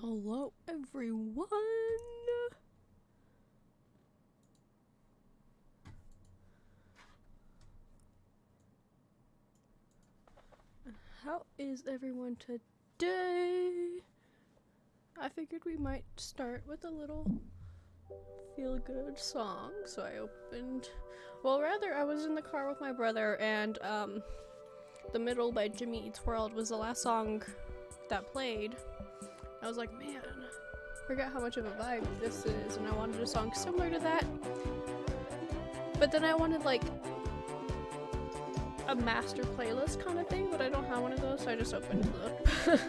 Hello, everyone. How is everyone today? I figured we might start with a little feel-good song. So I I was in the car with my brother, and The Middle by Jimmy Eats World was the last song that played. I was like, man, forget how much of a vibe this is, and I wanted a song similar to that. But then I wanted like a master playlist kind of thing, but I don't have one of those, so I just opened the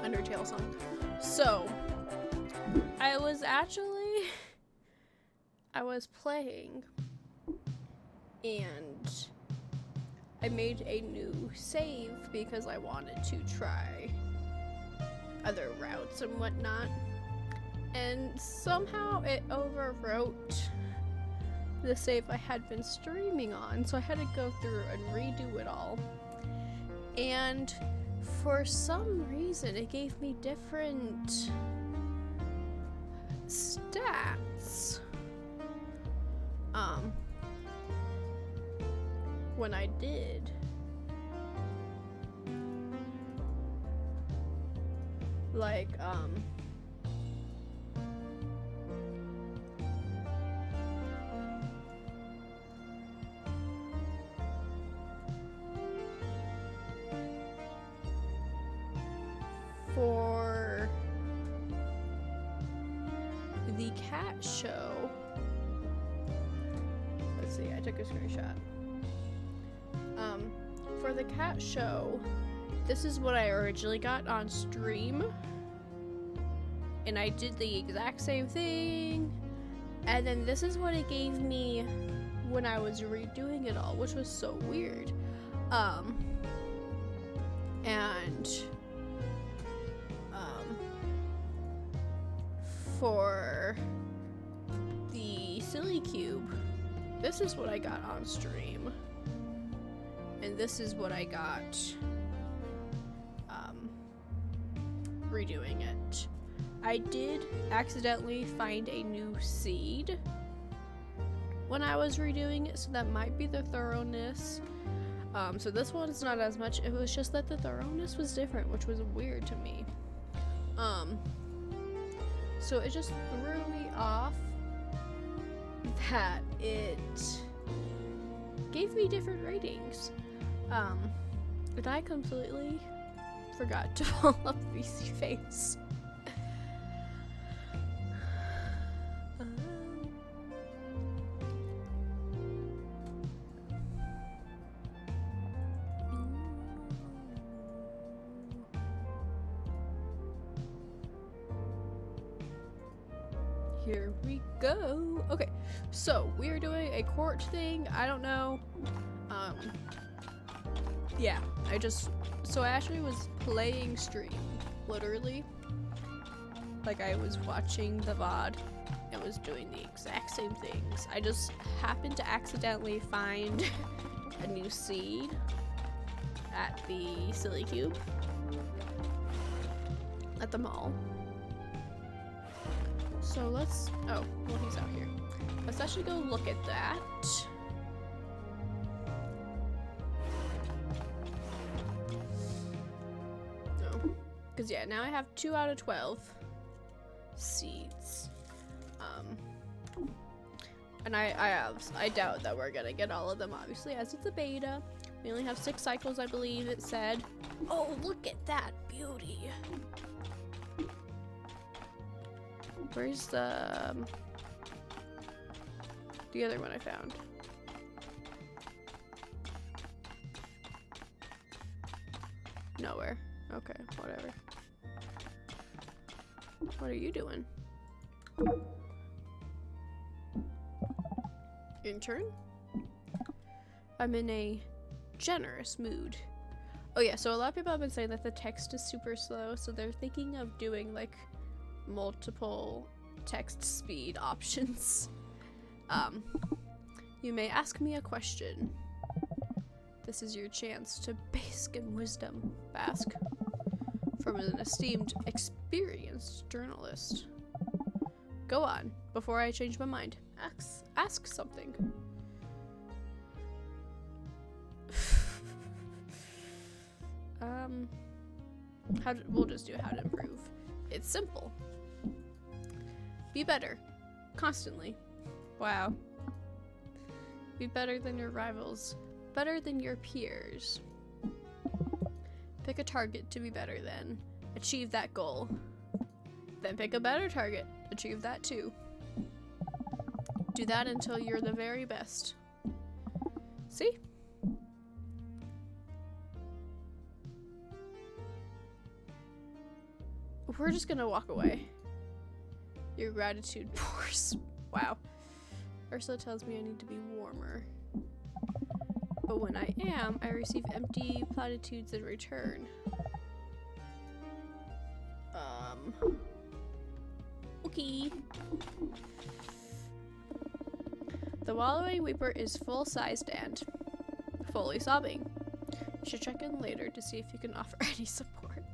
Undertale song. So I was playing, and I made a new save because I wanted to try other routes and whatnot, and somehow it overwrote the save I had been streaming on, so I had to go through and redo it all. And for some reason it gave me different stats when I did. Like, for the cat show, let's see, I took a screenshot. For the cat show, this is what I originally got on stream, and I did the exact same thing, and then this is what it gave me when I was redoing it all, which was so weird. For the Silly Cube, this is what I got on stream, and this is what I got redoing it. I did accidentally find a new seed when I was redoing it, so that might be the thoroughness. So this one's not as much. It was just that the thoroughness was different, which was weird to me. So it just threw me off that it gave me different ratings. And I completely forgot to follow up VC face. Here we go. Okay, so we are doing a court thing. I don't know. Yeah, I actually was playing stream, literally. Like, I was watching the VOD and was doing the exact same things. I just happened to accidentally find a new seed at the Silly Cube at the mall. So let's, oh, well, he's out here. Let's actually go look at that. No, because yeah, now I have 2 out of 12 seeds. And I doubt that we're gonna get all of them, obviously, as it's a beta. We only have 6 cycles, I believe it said. Oh, look at that beauty. Where's the other one I found? Nowhere. Okay, whatever. What are you doing? Intern? I'm in a generous mood. Oh yeah, so a lot of people have been saying that the text is super slow, so they're thinking of doing like multiple text speed options. You may ask me a question. This is your chance to bask in wisdom. Bask? from an esteemed, experienced journalist. Go on, before I change my mind. Ask something. We'll just do how to improve. It's simple. Be better. Constantly. Wow. Be better than your rivals. Better than your peers. Pick a target to be better than. Achieve that goal. Then pick a better target. Achieve that too. Do that until you're the very best. See? We're just gonna walk away. Your gratitude pours. Wow. Ursula tells me I need to be warmer. But when I am, I receive empty platitudes in return. Okay. The wallowing weeper is full-sized and fully sobbing. You should check in later to see if you can offer any support.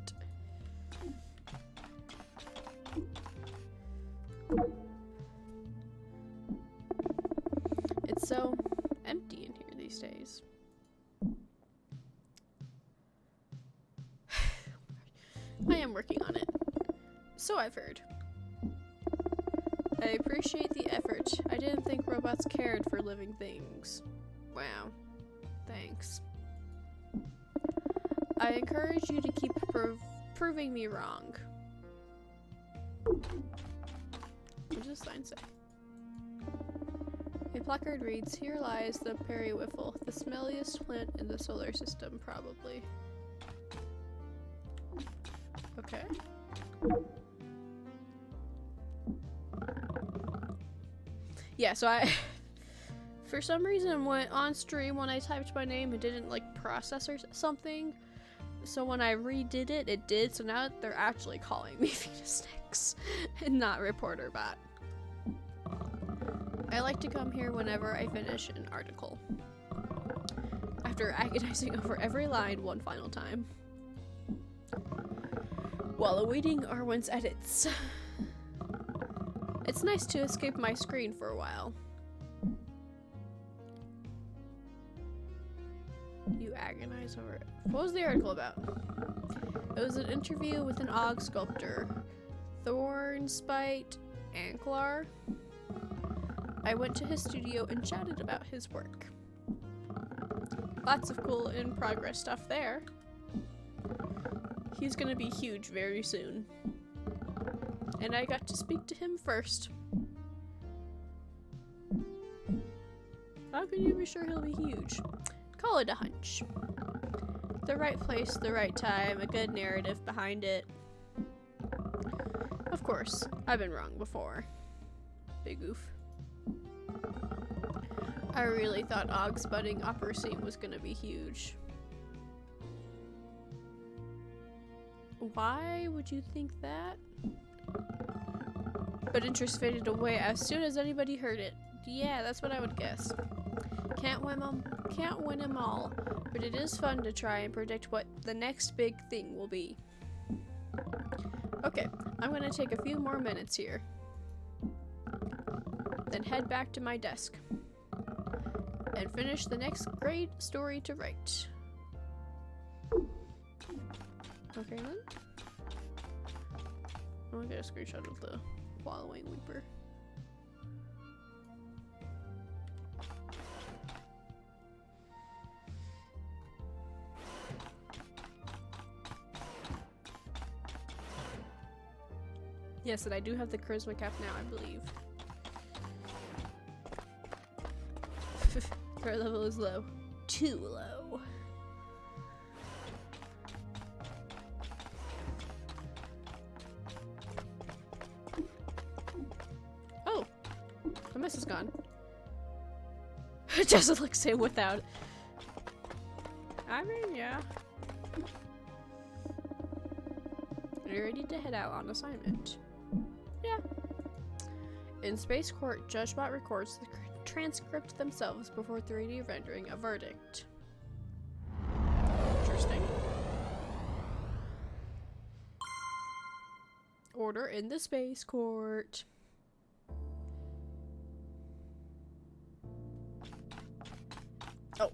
It's so empty in here these days. I am working on it. So I've heard. I appreciate the effort. I didn't think robots cared for living things. Wow. Thanks. I encourage you to keep proving me wrong. What does this sign say? A placard reads, "Here lies the periwiffle, the smelliest plant in the solar system, probably." Okay. Yeah, so I for some reason went on stream when I typed my name, it didn't like process or something. So when I redid it, it did. So now they're actually calling me Venusnix and not Reporter Bot. I like to come here whenever I finish an article, after agonizing over every line one final time, while awaiting Arwen's edits. It's nice to escape my screen for a while. You agonize over it. What was the article about? It was an interview with an Og sculptor, Thornspite Anklar. I went to his studio and chatted about his work. Lots of cool in-progress stuff there. He's gonna be huge very soon. And I got to speak to him first. How can you be sure he'll be huge? Call it a hunch. The right place, the right time, a good narrative behind it. Of course, I've been wrong before. Big oof. I really thought Og's budding opera scene was gonna be huge. Why would you think that? But interest faded away as soon as anybody heard it. Yeah, that's what I would guess. Can't win them all, but it is fun to try and predict what the next big thing will be. Okay, I'm gonna take a few more minutes here, then head back to my desk and finish the next great story to write. Okay then. I'm gonna get a screenshot of the wallowing weeper. Yes, and I do have the charisma cap now, I believe. Threat level is low. Too low. Oh! The mess is gone. It doesn't look same without. I mean, yeah. Are you ready to head out on assignment? Yeah. In Space Court, JudgeBot records the transcript themselves before 3D rendering a verdict. Interesting. reporter in the space court. Oh.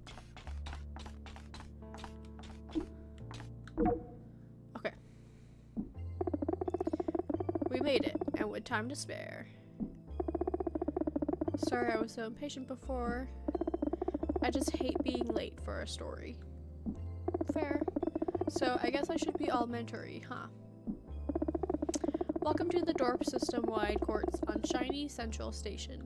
Okay. We made it, and with time to spare. Sorry I was so impatient before. I just hate being late for a story. Fair. So I guess I should be all mentory, huh? Welcome to the Dorp system-wide courts on Shiny Central Station.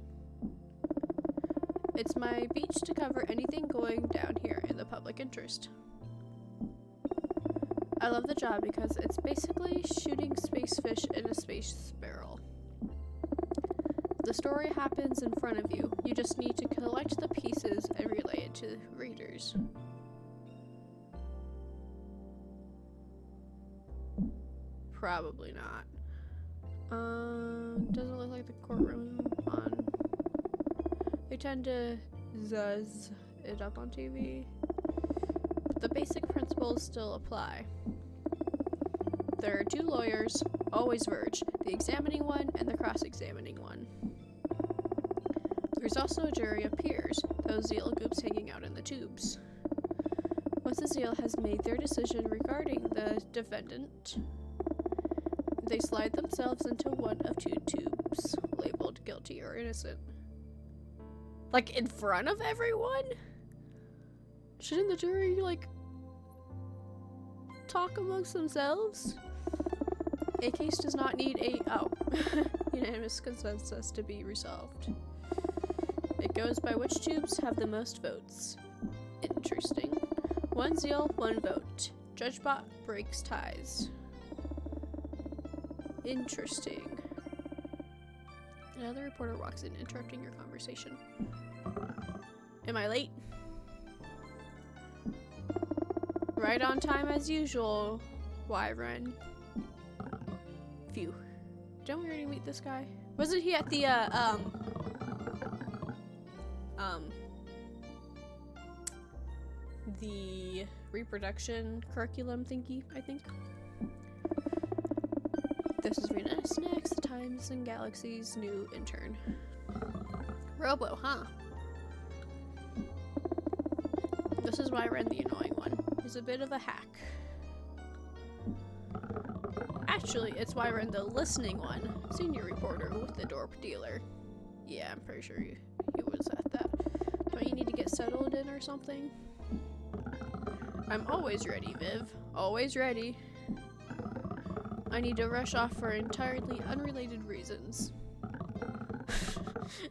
It's my beach to cover anything going down here in the public interest. I love the job because it's basically shooting space fish in a space barrel. The story happens in front of you. You just need to collect the pieces and relay it to readers. Probably not. Doesn't look like the courtroom on. They tend to zuzz it up on TV. But the basic principles still apply. There are two lawyers, always Verge, the examining one and the cross-examining one. There's also a jury of peers, those Zeal goops hanging out in the tubes. Once the Zeal has made their decision regarding the defendant, they slide themselves into one of two tubes, labeled guilty or innocent. Like, in front of everyone? Shouldn't the jury, like, talk amongst themselves? A case does not need a, unanimous consensus to be resolved. It goes by which tubes have the most votes. Interesting. One Zeal, one vote. JudgeBot breaks ties. Interesting. Another reporter walks in, interrupting your conversation. Am I late? Right on time as usual, Wyvern. Phew. Don't we already meet this guy? Wasn't he at the, the reproduction curriculum thingy, I think? This is Rena Snacks, the Times and Galaxy's new intern. Robo, huh? This is Wyvern, the annoying one. He's a bit of a hack. Actually, it's Wyvern, the listening one. Senior reporter with the Dorp dealer. Yeah, I'm pretty sure he was at that. Don't you need to get settled in or something? I'm always ready, Viv. Always ready. I need to rush off for entirely unrelated reasons.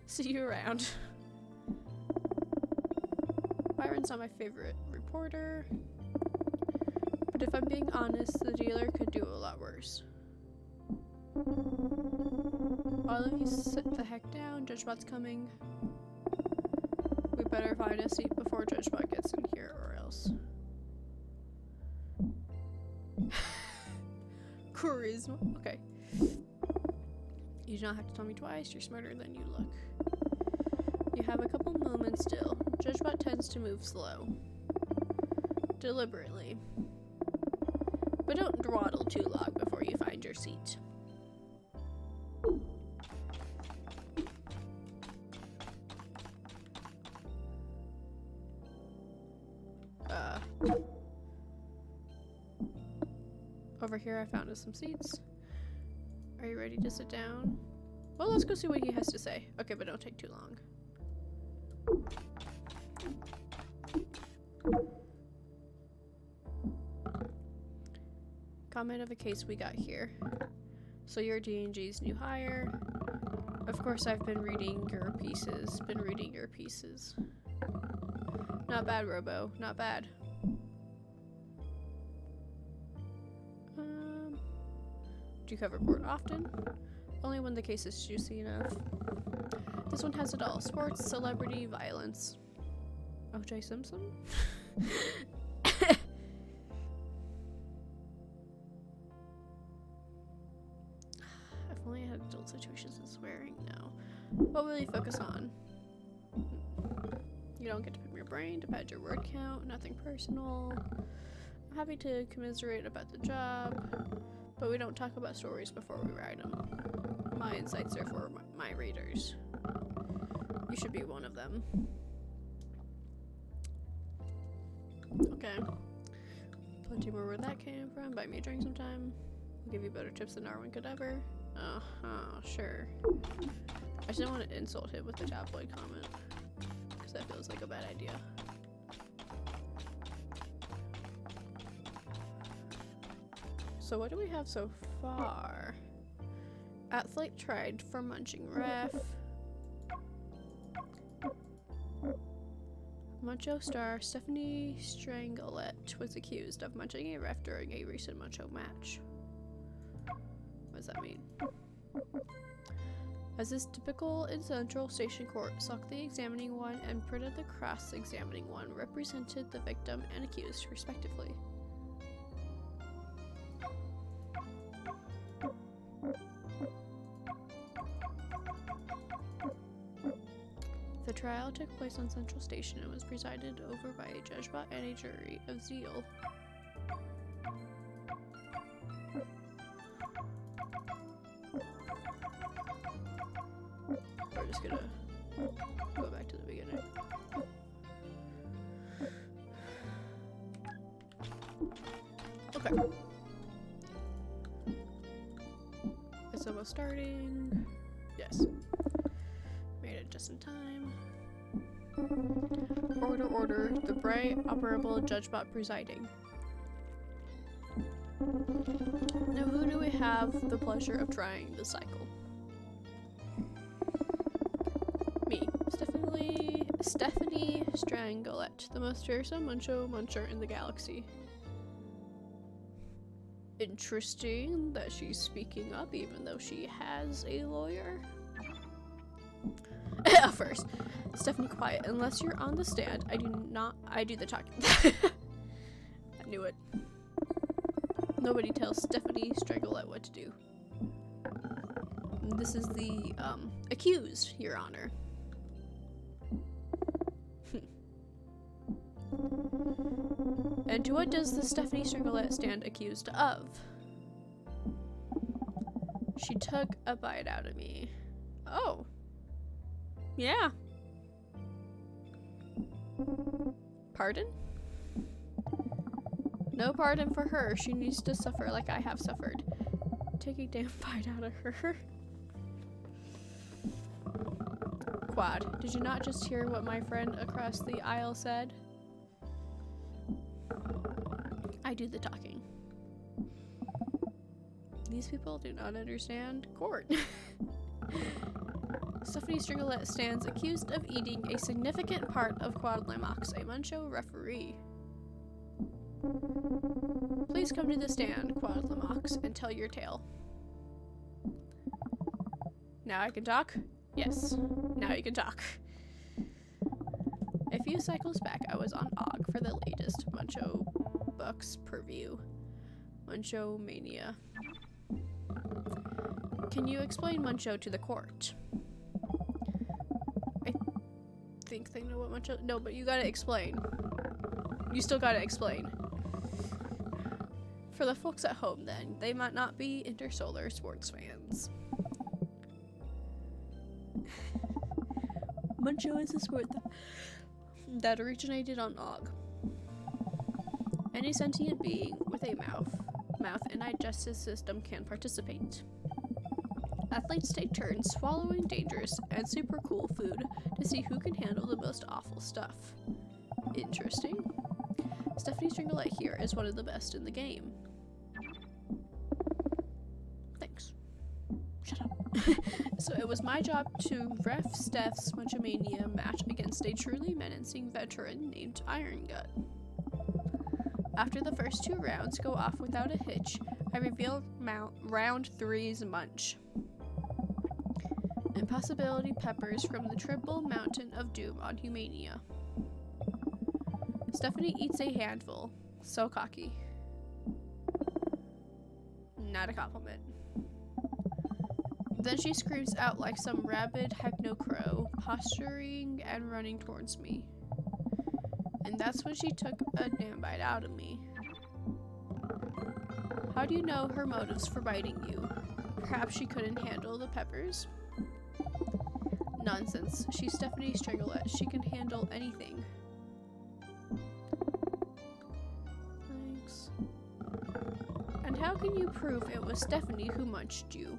See you around. Byron's not my favorite reporter, but if I'm being honest, the dealer could do a lot worse. All of you sit the heck down, JudgeBot's coming. We better find a seat before JudgeBot gets in here or else. Charisma. Okay. You do not have to tell me twice. You're smarter than you look. You have a couple moments still. JudgeBot tends to move slow. Deliberately. But don't dawdle too long before you find your seat. Over here I found us some seats. Are you ready to sit down? Well, let's go see what he has to say. Okay, but don't take too long. Comment of a case we got here. So you're D&G's new hire. Of course I've been reading your pieces. Not bad, Robo. Not bad. Do you cover court often? Only when the case is juicy enough. This one has it all. Sports, celebrity, violence. O.J. Simpson? If only I had adult situations and swearing. No. What will you focus on? You don't get to pick your brain to pad your word count. Nothing personal. I'm happy to commiserate about the job. but we don't talk about stories before we write them. My insights are for my readers. You should be one of them. Okay. Plenty more where that came from. Buy me a drink sometime. I'll give you better tips than Arwen could ever. Sure. I just didn't want to insult him with the tabloid comment, because that feels like a bad idea. So what do we have so far? Athlete tried for munching ref. Muncho star Stephanie Strangolette was accused of munching a ref during a recent Muncho match. What does that mean? As is typical in Central Station Court, Suck the examining one and Prita the cross-examining one represented the victim and accused respectively. The trial took place on Central Station and was presided over by a judge-bot and a jury of zeal. We're just gonna go back to the beginning. Okay. It's almost starting. Yes. Made it just in time. Order, order. The bright, operable judge-bot presiding. Now who do we have the pleasure of trying the cycle? Me. Stephanie Strangolette, the most fearsome muncher in the galaxy. Interesting that she's speaking up even though she has a lawyer. First, Stephanie, quiet. Unless you're on the stand, I do the talking. I knew it. Nobody tells Stephanie Strangolette what to do. This is the, accused, Your Honor. And what does the Stephanie Strangolette stand accused of? She took a bite out of me. Oh. Yeah. Pardon? No pardon for her. She needs to suffer like I have suffered. Take a damn bite out of her. Quad, did you not just hear what my friend across the aisle said? I do the talking. These people do not understand court. Stephanie Strangolette stands accused of eating a significant part of Quad Lamox, a Muncho referee. Please come to the stand, Quad Lamox, and tell your tale. Now I can talk? Yes. Now you can talk. A few cycles back, I was on OG for the latest Muncho books preview. Muncho Mania. Can you explain Muncho to the court? I think they know what Muncho... No, but you gotta explain. You still gotta explain. For the folks at home, then, they might not be intersolar sports fans. Muncho is a sport that originated on Og. Any sentient being with a mouth and digestive system can participate. Athletes take turns swallowing dangerous and super cool food to see who can handle the most awful stuff. Interesting. Stephanie Strangolette here is one of the best in the game. Thanks. Shut up. So it was my job to ref Steph's Munchomania match against a truly menacing veteran named Iron Gut. After the first 2 rounds go off without a hitch, I reveal round 3's munch. Impossibility peppers from the Triple Mountain of Doom on Humania. Stephanie eats a handful. So cocky. Not a compliment. Then she screams out like some rabid hypno-crow, posturing and running towards me. And that's when she took a damn bite out of me. How do you know her motives for biting you? Perhaps she couldn't handle the peppers? Nonsense. She's Stephanie Stringlet. She can handle anything. Thanks. And how can you prove it was Stephanie who munched you?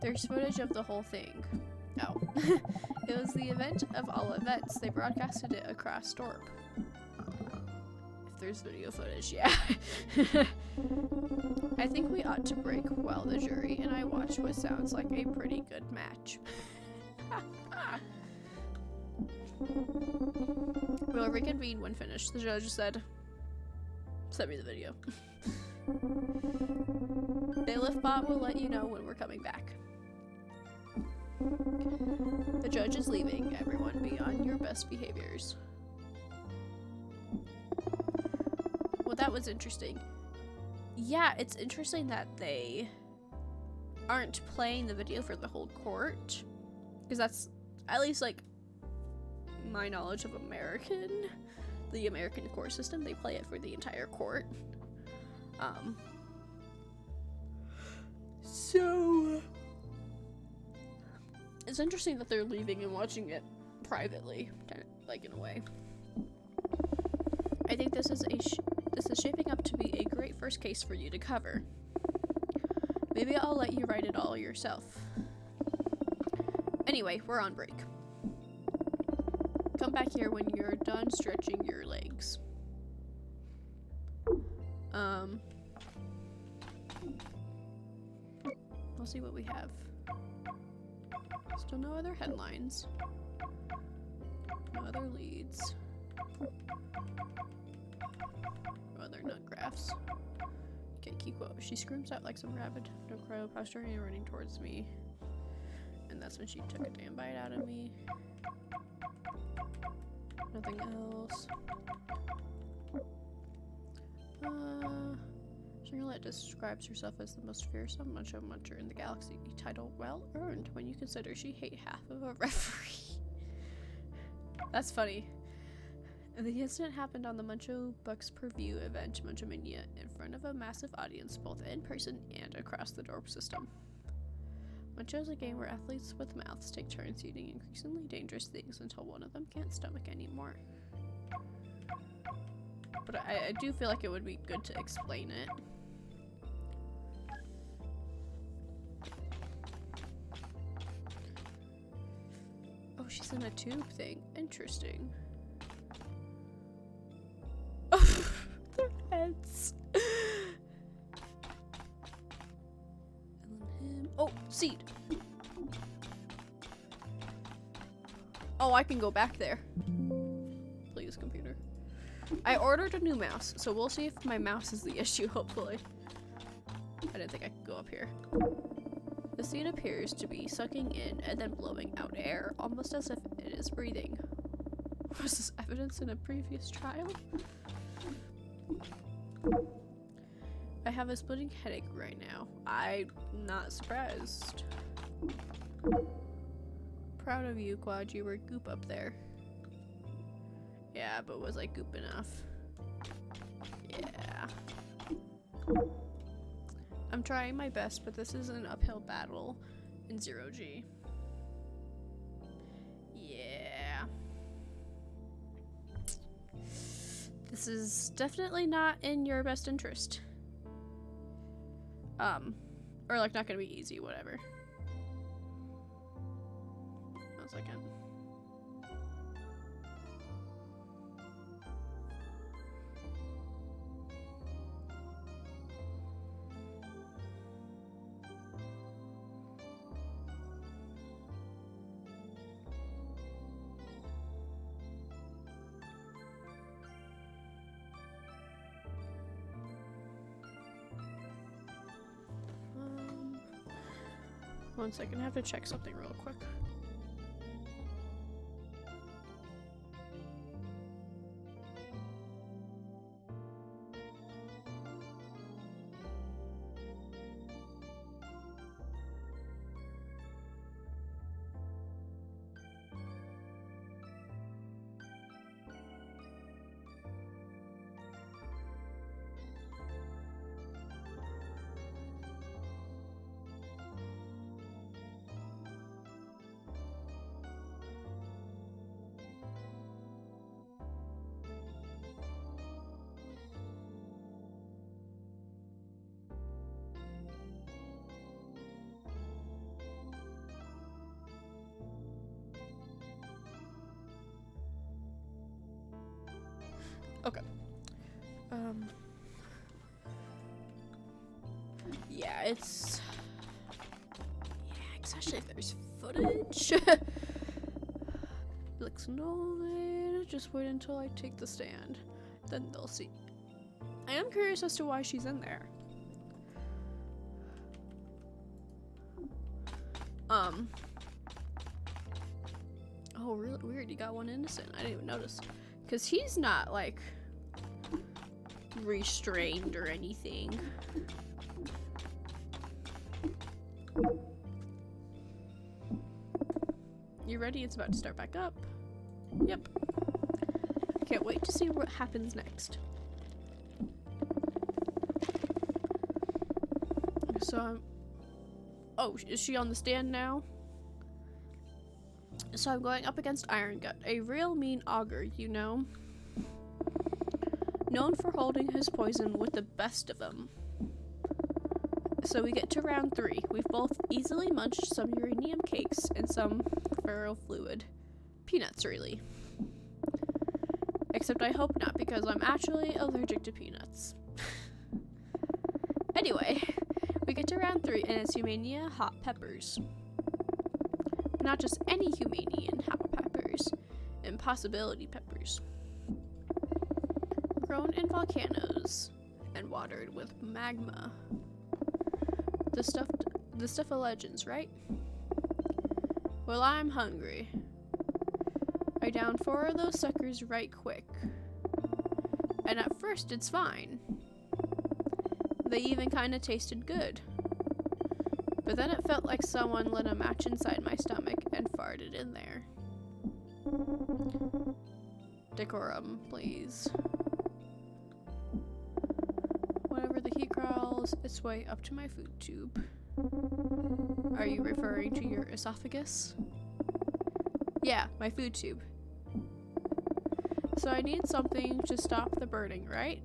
There's footage of the whole thing. Oh. It was the event of all events. They broadcasted it across Dorp. If there's video footage, yeah. I think we ought to break while the jury and I watch what sounds like a pretty good match. We'll reconvene when finished, the judge said. Send me the video. Bailiff Bot will let you know when we're coming back. The judge is leaving. Everyone be on your best behaviors. Well, that was interesting. Yeah, it's interesting that they aren't playing the video for the whole court. Because that's, at least, like, my knowledge of the American court system. They play it for the entire court. So it's interesting that they're leaving and watching it privately, kind of, like, in a way. I think this is shaping up to be a great first case for you to cover. Maybe I'll let you write it all yourself. Anyway, we're on break. Come back here when you're done stretching your legs. We'll see what we have. Still no other headlines. No other leads. No other nut graphs. Okay, Kiko. She screams out like some rabid no crow, posturing and running towards me. And that's when she took a damn bite out of me. Nothing else. Stringlet describes herself as the most fearsome muncher in the galaxy. Title well earned when you consider she hate half of a referee. That's funny. The incident happened on the Muncho Bucks Per View event, Munchomania, in front of a massive audience, both in person and across the Dorp system. Muncho is a game where athletes with mouths take turns eating increasingly dangerous things until one of them can't stomach anymore. But I do feel like it would be good to explain it. Oh, she's in a tube thing. Interesting. Oh, their heads. Oh, seed. Oh, I can go back there. Please, computer. I ordered a new mouse, so we'll see if my mouse is the issue, hopefully. I didn't think I could go up here. The seed appears to be sucking in and then blowing out air, almost as if it is breathing. Was this evidence in a previous trial? I have a splitting headache right now. I'm not surprised. Proud of you, Quad. You were goop up there. Yeah, but was I goop enough? Yeah. I'm trying my best, but this is an uphill battle in 0G. Yeah. This is definitely not in your best interest. Or like not gonna be easy, whatever. 1 second. One second, I have to check something real quick. Okay. Yeah, it's... Yeah, especially if there's footage. Looks no, just wait until I take the stand. Then they'll see. I am curious as to why she's in there. Oh, really weird. You got one innocent. I didn't even notice. Because he's not, like, restrained or anything. You ready? It's about to start back up. Yep. Can't wait to see what happens next. So I'm... Oh, is she on the stand now? So I'm going up against Iron Gut, a real mean augur, you know? Known for holding his poison with the best of them. So we get to round 3. We've both easily munched some uranium cakes and some ferrofluid. Peanuts, really. Except I hope not, because I'm actually allergic to peanuts. Anyway, we get to round 3 and it's Humania hot peppers. But not just any Humanian hot peppers. Impossibility peppers. Grown in volcanoes and watered with magma. The stuff of legends, right? Well, I'm hungry. I downed 4 of those suckers right quick. And at first it's fine. They even kinda tasted good. But then it felt like someone lit a match inside my stomach and farted in there. Decorum, please. Whenever the heat crawls its way up to my food tube. Are you referring to your esophagus? Yeah, my food tube. So I need something to stop the burning, right?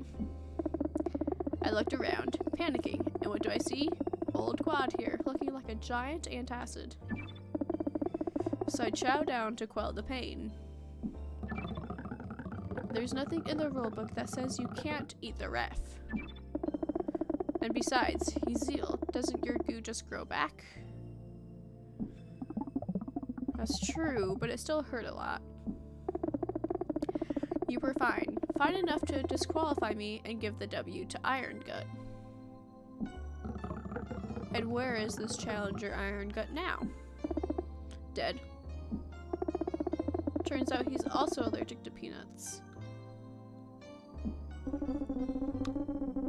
I looked around, panicking, and what do I see? Old Quad here, looking like a giant antacid. So I chow down to quell the pain. There's nothing in the rulebook that says you can't eat the ref. And besides, he's Zeal. Doesn't your goo just grow back? That's true, but it still hurt a lot. You were fine. Fine enough to disqualify me and give the W to Iron Gut. And where is this challenger Iron Gut now? Dead. Turns out he's also allergic to peanuts.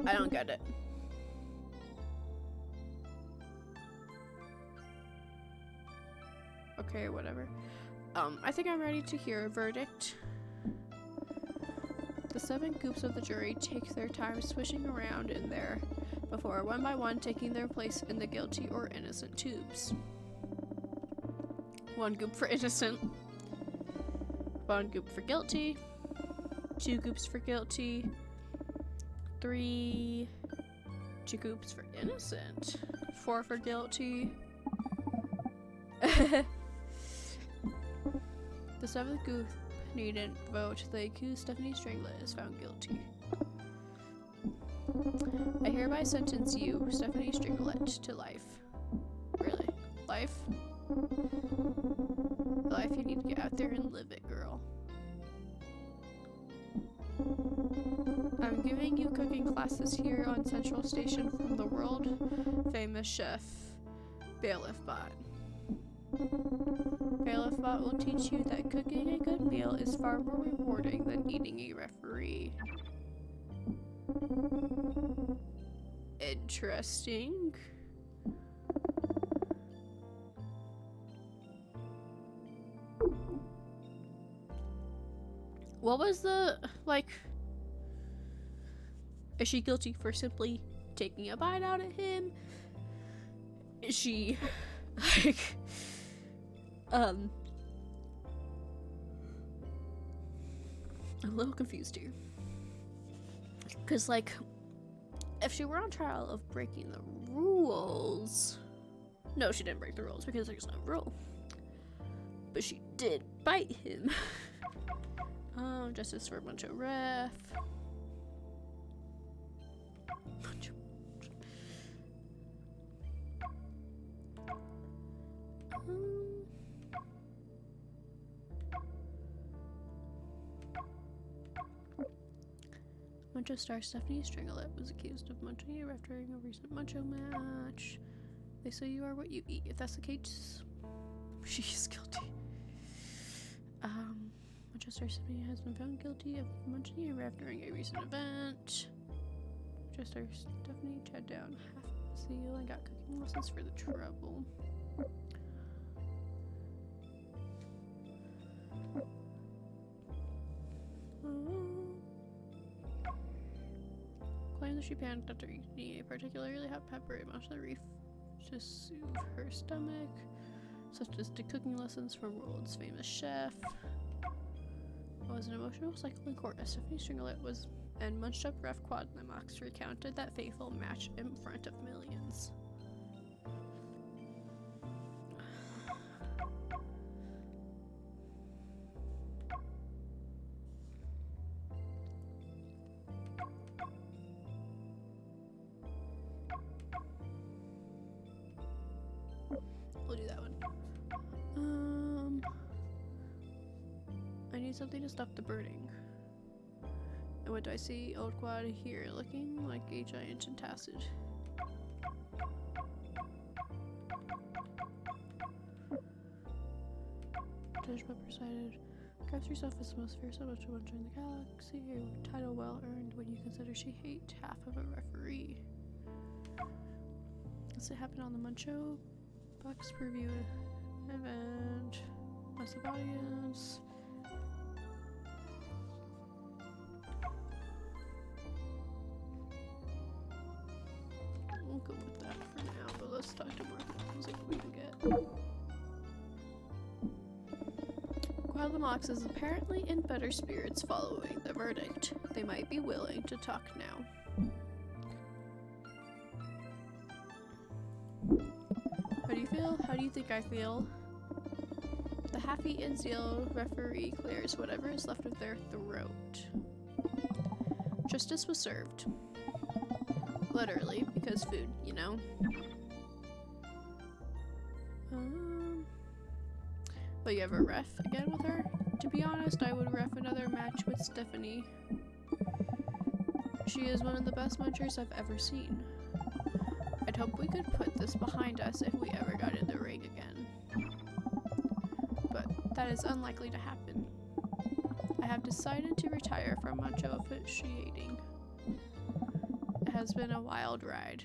I don't get it. Okay, whatever. I think I'm ready to hear a verdict. The 7 goops of the jury take their time swishing around in there before one by one taking their place in the guilty or innocent tubes. 1 goop for innocent. 1 goop for guilty. 2 goops for guilty. 3... 2 goops for innocent. 4 for guilty. The 7th goop needn't vote. The accused Stephanie Stringlet is found guilty. I hereby sentence you, Stephanie Stringlet, to life. Really? Life? Life, you need to get out there and live it, girl. I'm giving you cooking classes here on Central Station from the world famous chef, Bailiff Bot. Bailiff Bot will teach you that cooking a good meal is far more rewarding than eating a referee. Interesting. What was the, like, is she guilty for simply taking a bite out at him? Is she, like, I'm a little confused here. Because, like, if she were on trial of breaking the rules... No, she didn't break the rules because there's no rule. But she did bite him. Justice for Muncho Ref. Muncho star Stephanie Stringlet was accused of munching a ref during a recent Muncho match. They say you are what you eat. If that's the case, she is guilty. Muncho star Stephanie has been found guilty of munching a ref during a recent event. Muncho star Stephanie chad down half a seal and got cooking lessons for the trouble. Claims that she panicked after eating a particularly hot pepper and munched the reef to soothe her stomach, such as the cooking lessons from world's famous chef. It was an emotional cycle in court as Stephanie Stringlet was and munched up ref Quadlimox recounted that fateful match in front of millions. We'll do that one. I need something to stop the burning. And what do I see? Old Quad here, looking like a giant antacid. Judge Pepper cited, carves herself as the most fearsome Muncho Muncher in the galaxy, a title well earned when you consider she hate half of a referee. Does it happen on the Muncho Bucks preview event? Massive audience. We'll go with that for now, but let's talk to more people, see what we can get. Quadlimox is apparently in better spirits following the verdict. They might be willing to talk now. How do you feel? How do you think I feel? The half-eaten seal referee clears whatever is left of their throat. Justice was served. Literally, because food, you know? Will you ever ref again with her? To be honest, I would ref another match with Stephanie. She is one of the best munchers I've ever seen. I'd hope we could put this behind us if we ever got in the ring again. But that is unlikely to happen. I have decided to retire from Muncho officiating. It has been a wild ride.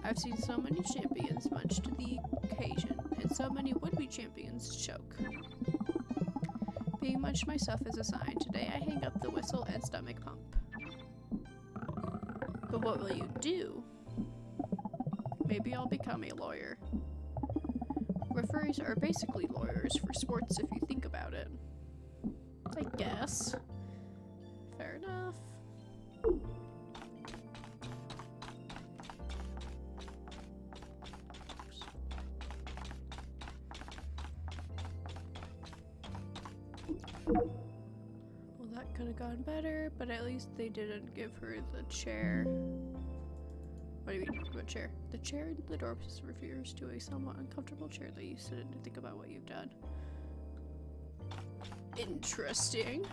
I've seen so many champions munch to the occasion, and so many would-be champions choke. Being munched myself is a sign. Today I hang up the whistle and stomach pump. But what will you do? Maybe I'll become a lawyer. Referees are basically lawyers for sports if you think about it. I guess. Fair enough. Well, that could have gone better, but at least they didn't give her the chair. What do you mean, what chair? The chair in the door refers to a somewhat uncomfortable chair that you sit in to think about what you've done. Interesting.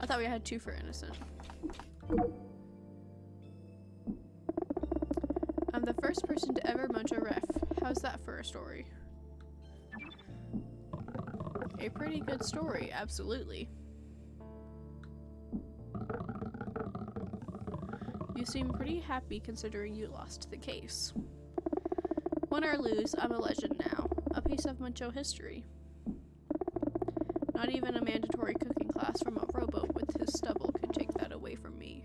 I thought we had 2 for innocent. I'm the first person to ever munch a ref. How's that for a story? A pretty good story, absolutely. You seem pretty happy considering you lost the case. Win or lose, I'm a legend now. A piece of Muncho history. Not even a mandatory cooking class from a rowboat with his stubble could take that away from me.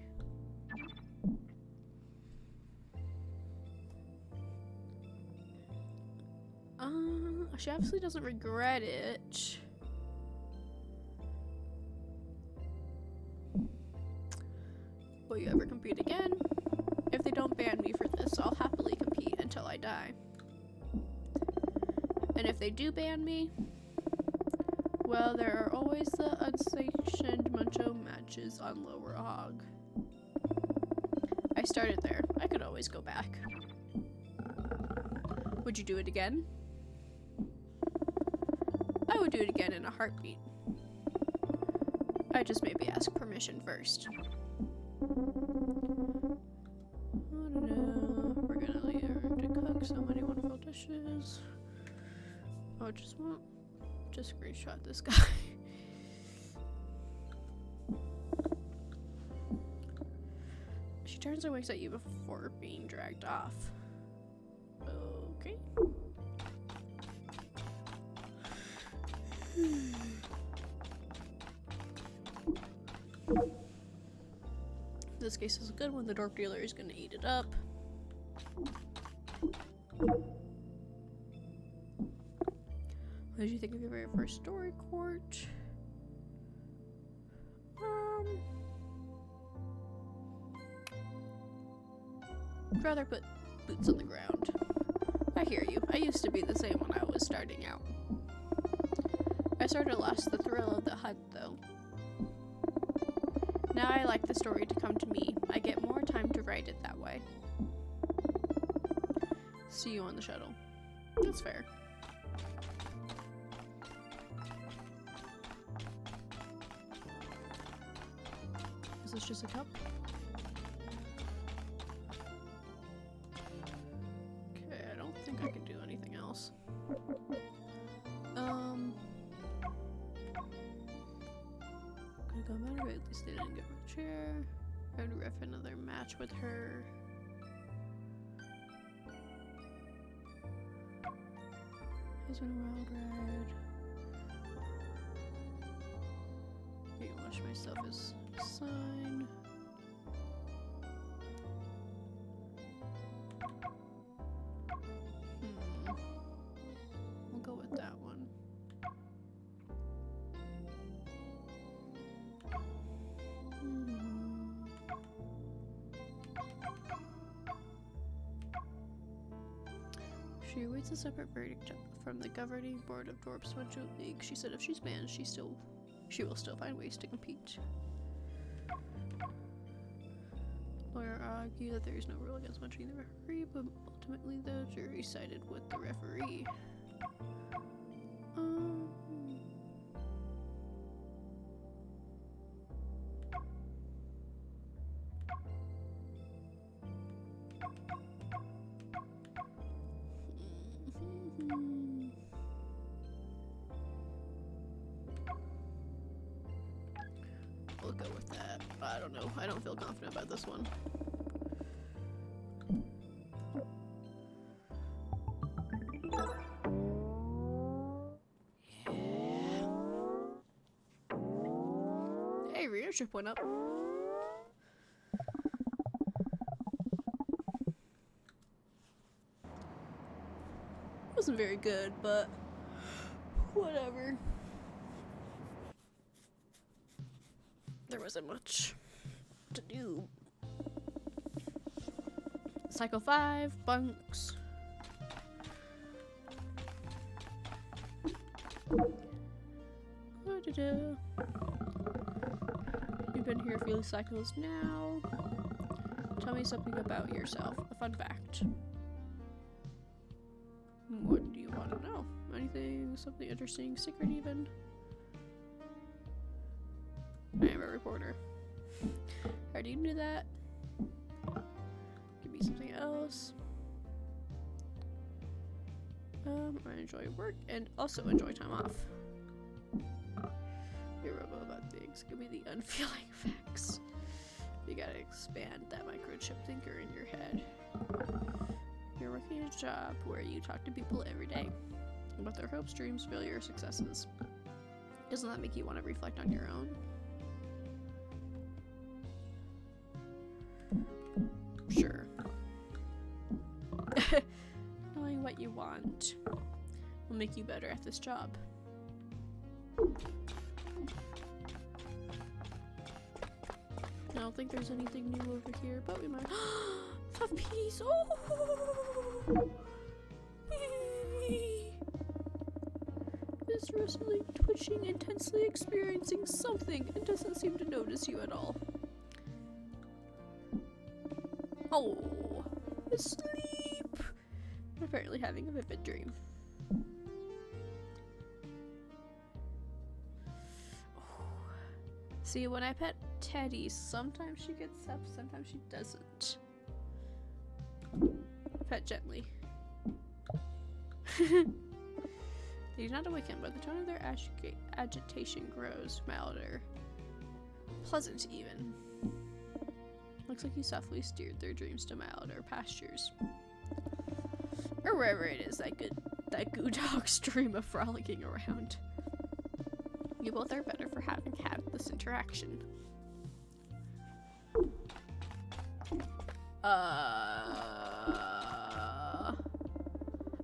She obviously doesn't regret it. Will you ever compete again? If they don't ban me for this, I'll happily compete until I die. And if they do ban me, Well, there are always the unsanctioned Muncho matches on Lower Hog. I started there. I could always go back. Would you do it again? I would do it again in a heartbeat. I just maybe ask permission first. I don't know. We're gonna leave her to cook so many wonderful dishes. Oh, just screenshot this guy. She turns and winks at you before being dragged off. Okay. This case is a good one. The dork dealer is gonna eat it up. What did you think of your very first story court? I'd rather put boots on the ground. I hear you. I used to be the same when I was starting out. I sort of lost the thrill of the hunt, though. Now I like the story to come to me. I get more time to write it that way. See you on the shuttle. That's fair. Is this just a cup? Okay, I don't think I can do anything else. Could have gone better, but at least they didn't give her a chair. I would ref another match with her. It's been a wild ride. I can wash myself as a sign. We'll go with that one. She awaits a separate verdict from the governing board of Dorp's Muncho League. She said if she's banned, she will still find ways to compete. Lawyer argued that there is no rule against munching the referee, but ultimately the jury sided with the referee. We'll go with that. I don't know. I don't feel confident about this one. Yeah. Hey, readership went up. Wasn't very good, but whatever. There wasn't much to do. Cycle 5, bunks. You've been here a few cycles now. Tell me something about yourself. A fun fact. What do you want to know? Anything, something interesting, secret even? I am a reporter. Alright, you can do that. Give me something else. I enjoy work and also enjoy time off. Be a robo about things. Give me the unfeeling facts. You gotta expand that microchip thinker in your head. You're working a job where you talk to people every day about their hopes, dreams, failures, successes. Doesn't that make you want to reflect on your own? Sure. Knowing what you want will make you better at this job. I don't think there's anything new over here, but we might. Puppies! Oh! is Rosalie twitching, intensely experiencing something, and doesn't seem to notice you at all. Oh, asleep! Apparently having a vivid dream. See, when I pet Teddy, sometimes she gets up, sometimes she doesn't. Pet gently. They do not awaken, but the tone of their agitation grows milder. Pleasant, even. Looks like you softly steered their dreams to milder pastures. Or wherever it is that goo dogs dream of frolicking around. You both are better for having had this interaction.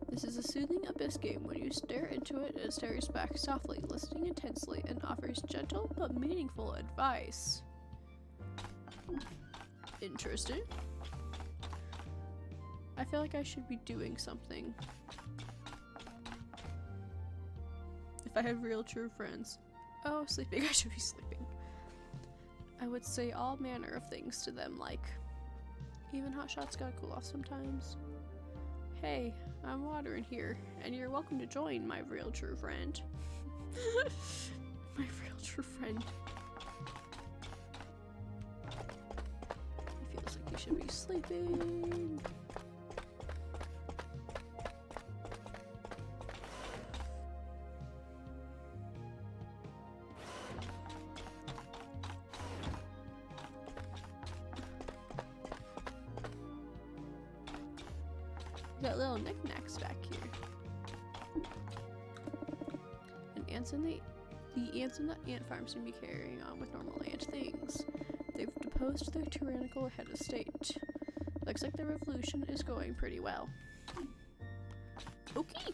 This is a soothing abyss game. When you stare into it, it stares back softly, listening intensely, and offers gentle but meaningful advice. Interesting. I feel like I should be doing something. If I had real true friends. Oh, sleeping. I should be sleeping. I would say all manner of things to them, like, even hot shots gotta cool off sometimes. Hey, I'm water in here, and you're welcome to join, my real true friend. My real true friend. He feels like he should be sleeping. Got little knickknacks back here. And ants in the ants in the ant farm seem to be carrying on with normal ant things. They've deposed their tyrannical head of state. Looks like the revolution is going pretty well. Okay.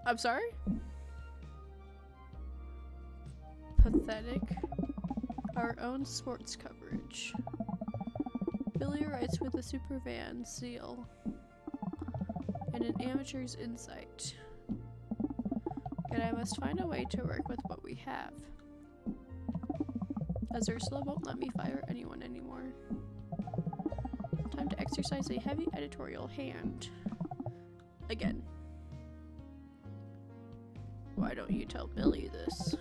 I'm sorry? Pathetic. Our own sports coverage. Billy writes with a supervan zeal and an amateur's insight. Yet I must find a way to work with what we have. As Ursula won't let me fire anyone anymore. Time to exercise a heavy editorial hand. Again. Why don't you tell Billy this?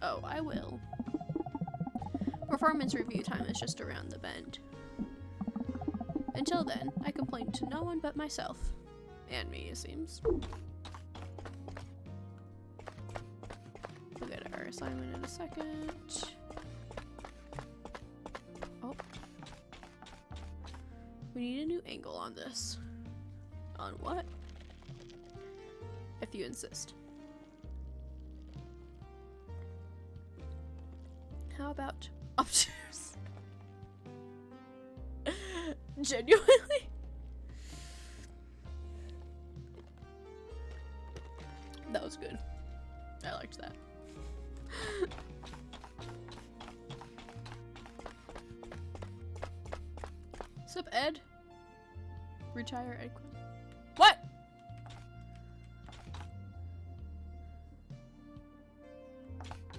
Oh, I will. Performance review time is just around the bend. Until then, I complain to no one but myself. And me, it seems. We'll get our assignment in a second. Oh. We need a new angle on this. On what? If you insist. How about obtuse? Genuinely? That was good. I liked that. Sup, Ed? Retire Ed. What?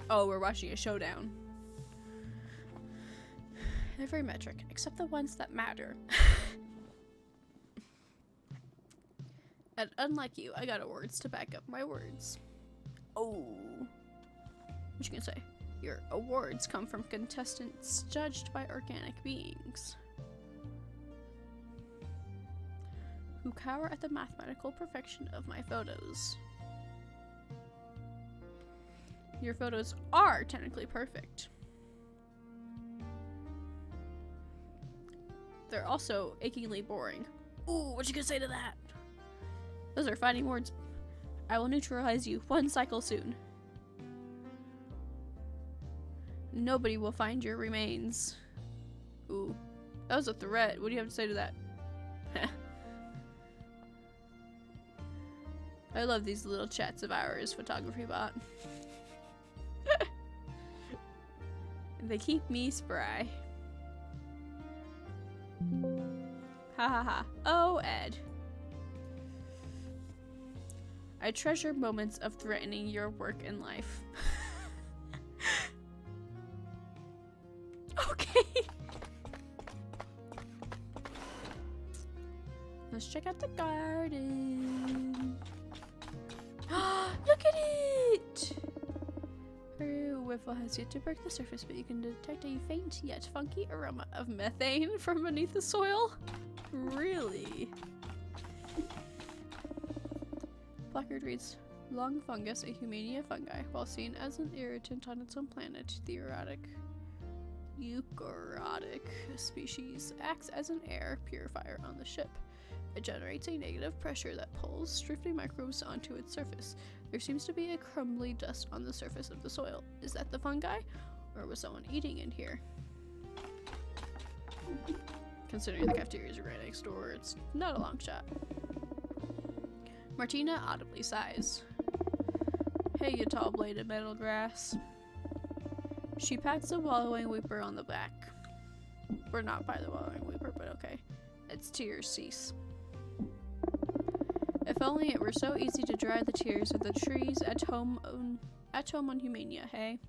Oh, we're watching a showdown. Every metric, except the ones that matter. And unlike you, I got awards to back up my words. Oh. What you gonna say? Your awards come from contestants judged by organic beings. Who cower at the mathematical perfection of my photos. Your photos are technically perfect. They're also achingly boring. Ooh, what you gonna say to that? Those are fighting words. I will neutralize you one cycle soon. Nobody will find your remains. Ooh, that was a threat. What do you have to say to that? I love these little chats of ours, photography bot. They keep me spry. Ha ha ha. Oh, Ed. I treasure moments of threatening your work and life. Okay. Let's check out the garden. Look at it! Her whiffle has yet to break the surface, but you can detect a faint yet funky aroma of methane from beneath the soil. Really? Placard reads, long fungus, a Humania fungi, while seen as an irritant on its own planet, the eukaryotic species acts as an air purifier on the ship. It generates a negative pressure that pulls drifting microbes onto its surface. There seems to be a crumbly dust on the surface of the soil. Is that the fungi? Or was someone eating in here? Considering the cafeteria is right next door, it's not a long shot. Martina audibly sighs. Hey, you tall-bladed metal grass. She pats the wallowing weeper on the back. We're not by the wallowing weeper, but okay. Its tears cease. If only it were so easy to dry the tears of the trees at home on Humania, hey?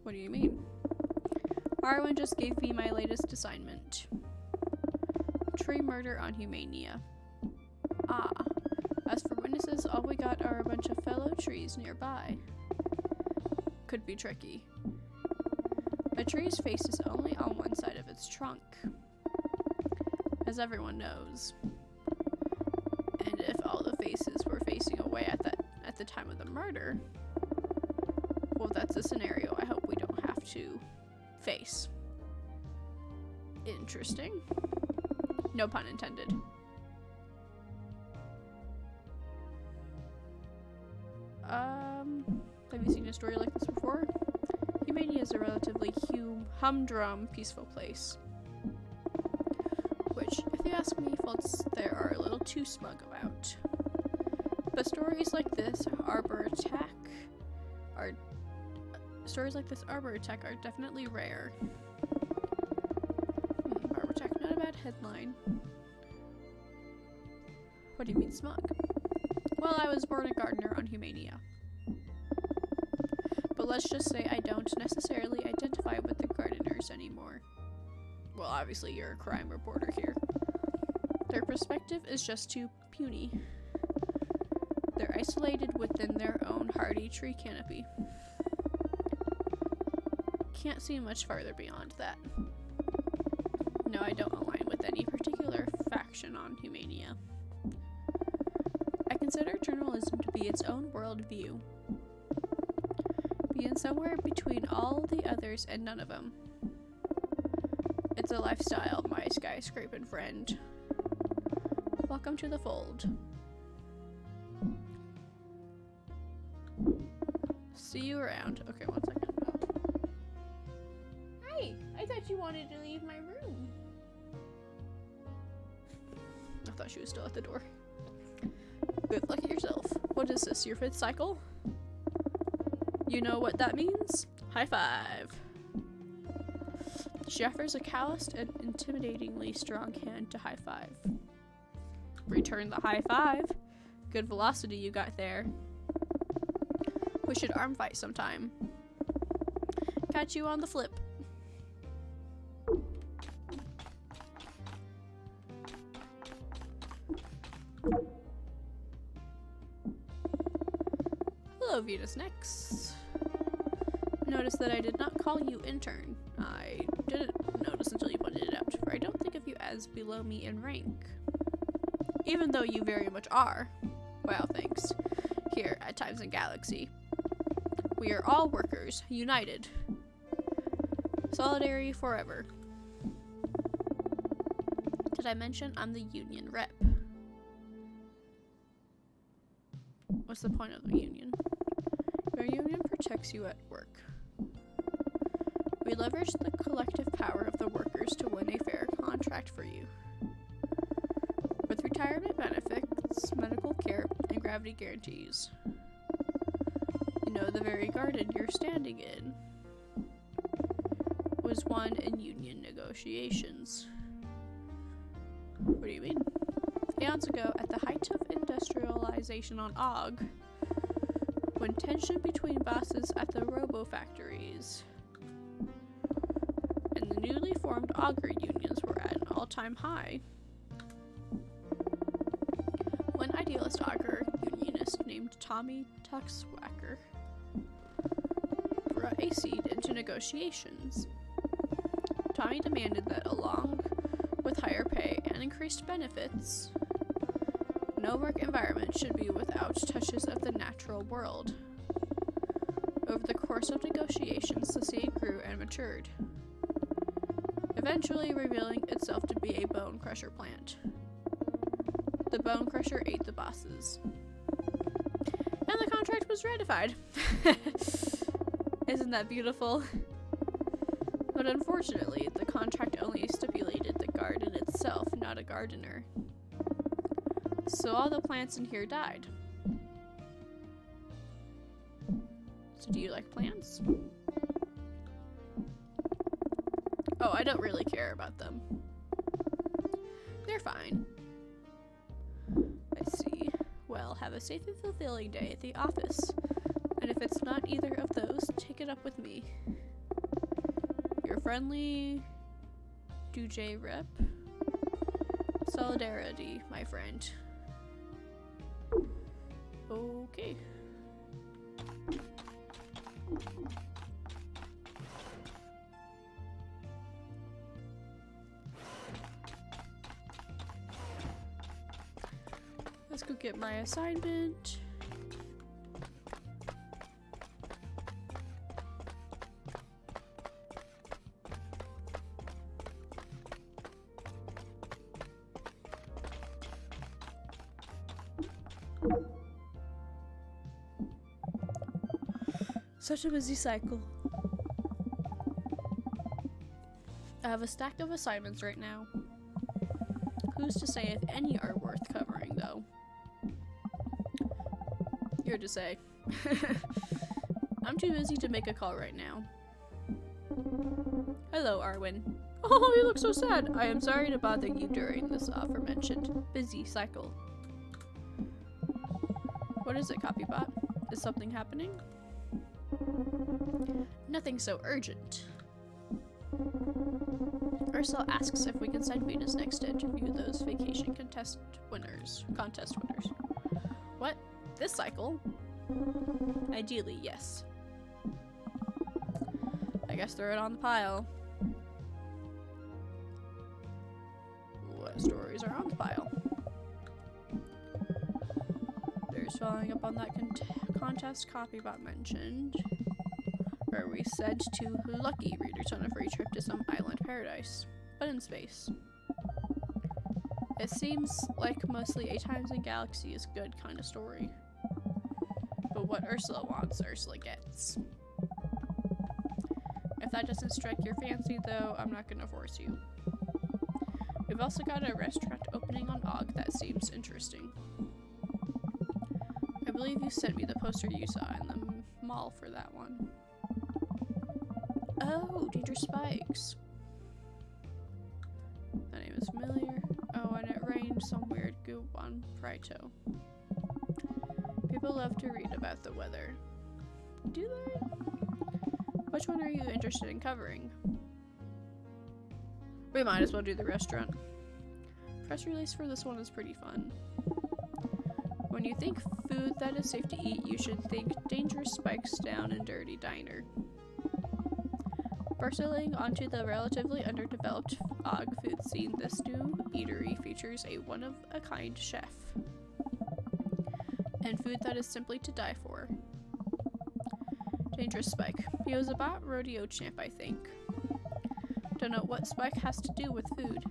What do you mean? Arwen just gave me my latest assignment. Tree murder on Humania. Ah. As for witnesses, all we got are a bunch of fellow trees nearby. Could be tricky. A tree's face is only on one side of its trunk, as everyone knows. And if all the faces were facing away at the time of the murder, well, that's a scenario I hope we don't have to face. Interesting. No pun intended. Have you seen a story like this before? Humania is a relatively humdrum, peaceful place. Which, if you ask me, faults there are a little too smug about. But stories like this Arbor Attack are definitely rare. Arbor Attack, not a bad headline. What do you mean smug? Well, I was born a gardener on Humania. But let's just say I don't necessarily identify with the gardeners anymore. Well, obviously you're a crime reporter here. Their perspective is just too puny. They're isolated within their own hardy tree canopy. Can't see much farther beyond that. No, I don't align with any particular faction on Humania. I consider journalism to be its own worldview. Being somewhere between all the others and none of them. It's a lifestyle, my skyscraping friend. Welcome to the fold. See you around. Okay, 1 second. Oh. Hi! I thought you wanted to leave my room. I thought she was still at the door. Good luck at yourself. What is this, your 5th cycle? You know what that means? High five. She offers a calloused and intimidatingly strong hand to high five. Return the high five. Good velocity you got there. We should arm fight sometime. Catch you on the flip. Hello, Venus Nex. Notice that I did not call you intern. I didn't notice until you pointed it out, for I don't think of you as below me in rank. Even though you very much are. Well, thanks. Here at Times and Galaxy. We are all workers, united. Solidary forever. Did I mention I'm the union rep? What's the point of the union? Your union protects you at work. We leverage the collective power of the workers to win a fair contract for you. With retirement benefits, medical care, and gravity guarantees. You know the very garden you're standing in. was won in union negotiations. What do you mean? Eons ago, at the height of industrialization on Og, when tension between bosses at the robo-factories and the newly formed Augur unions were at an all-time high, one idealist Augur unionist named Tommy Tuxwacker brought a seed into negotiations. Tommy demanded that, along with higher pay and increased benefits, no work environment should be without touches of the natural world. Over the course of negotiations, the seed grew and matured, eventually revealing itself to be a bone crusher plant. The bone crusher ate the bosses, and the contract was ratified. Isn't that beautiful? But unfortunately, the contract only stipulated the garden itself, not a gardener. So all the plants in here died. So do you like plants? Oh, I don't really care about them. They're fine. I see. Well, have a safe and fulfilling day at the office. And if it's not either of those, take it up with me. Your friendly Dujay Rep. Solidarity, my friend. Okay. Let's go get my assignment. Such a busy cycle. I have a stack of assignments right now. Who's to say if any are worth covering, though? You're to say. I'm too busy to make a call right now. Hello, Arwen. Oh, you look so sad. I am sorry to bother you during this aforementioned busy cycle. What is it, Copybot? Is something happening? Nothing so urgent. Ursula asks if we can send Venus next to interview those vacation contest winners. What? This cycle? Ideally, yes. I guess throw it on the pile. What stories are on the pile? There's following up on that contest Copybot mentioned, where we sent two lucky readers on a free trip to some island paradise, but in space. It seems like mostly a Times and Galaxy is good kind of story. But what Ursula wants, Ursula gets. If that doesn't strike your fancy, though, I'm not gonna force you. We've also got a restaurant opening on Og that seems interesting. I believe you sent me the poster you saw in the mall for that one. Oh, Danger Spikes. That name is familiar. Oh, and it rained some weird goop on Prito. People love to read about the weather. Do they? Which one are you interested in covering? We might as well do the restaurant. Press release for this one is pretty fun. When you think food that is safe to eat, you should think Dangerous Spikes Down and Dirty Diner. Bustling onto the relatively underdeveloped Og food scene, this new eatery features a one-of-a-kind chef. And food that is simply to die for. Dangerous Spike. He was a bot rodeo champ, I think. Don't know what Spike has to do with food.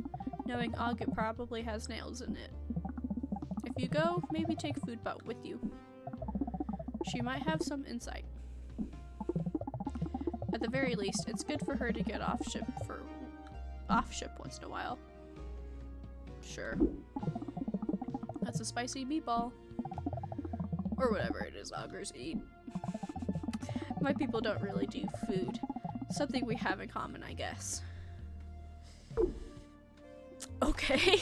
Knowing Og, it probably has nails in it. If you go, maybe take Foodbot with you. She might have some insight. At the very least, it's good for her to get off ship once in a while. Sure. That's a spicy meatball. Or whatever it is augurs eat. My people don't really do food, Something we have in common, I guess. Okay.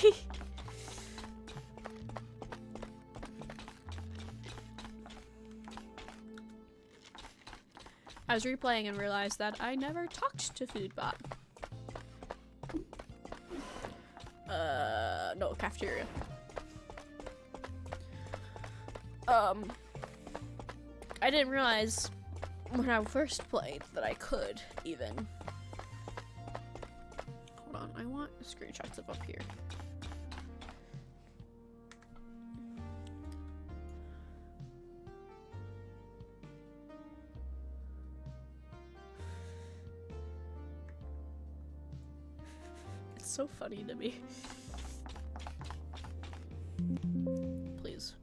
I was replaying and realized that I never talked to Foodbot. No, cafeteria. I didn't realize when I first played that I could even. Hold on, I want screenshots of up here. It's so funny to me. Please.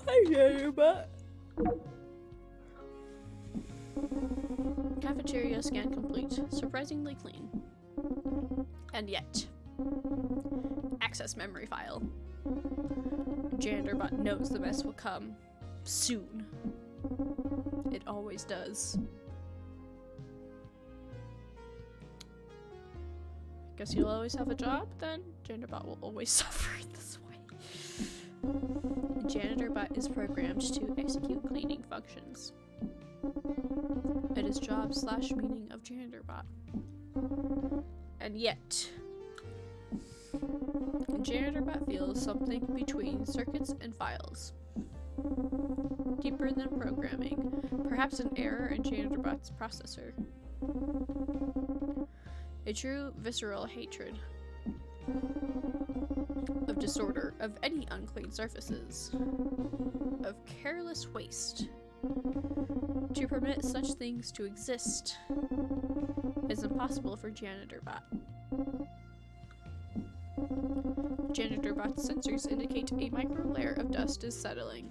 I hear you, but cafeteria scan complete. Surprisingly clean. And yet, access memory file. Janderbot knows the mess will come soon. It always does. Guess you'll always have a job then? Janderbot will always suffer this way. Janderbot is programmed to execute cleaning functions. It is job / meaning of Janderbot. And yet, Janderbot feels something between circuits and files. Deeper than programming, perhaps an error in Janderbot's processor. A true visceral hatred of disorder, of any unclean surfaces, of careless waste. To permit such things to exist is impossible for Janderbot. Janderbot's sensors indicate a micro layer of dust is settling.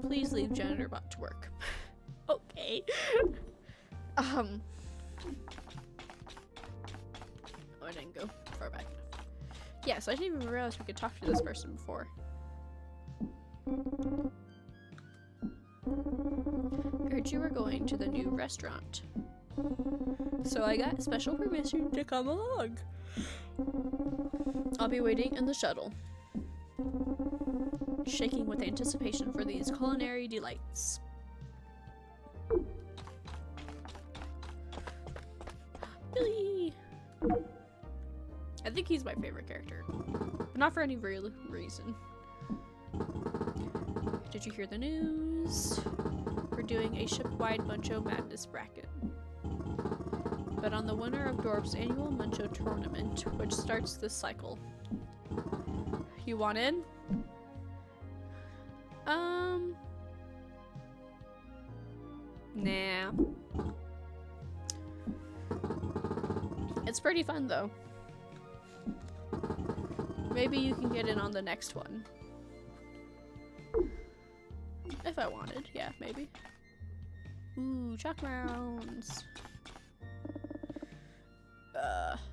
Please leave Janderbot to work. Okay. Oh, I didn't go far back enough. Yeah, so I didn't even realize we could talk to this person before. Heard you were going to the new restaurant, so I got special permission to come along. I'll be waiting in the shuttle, shaking with anticipation for these culinary delights. Billy! I think he's my favorite character, but not for any real reason. Did you hear the news? We're doing a ship-wide Muncho Madness bracket. But on the winner of Dorp's annual Muncho tournament, which starts this cycle. You want in? Nah. It's pretty fun though. Maybe you can get in on the next one. If I wanted, yeah, maybe. Ooh, chalk rounds.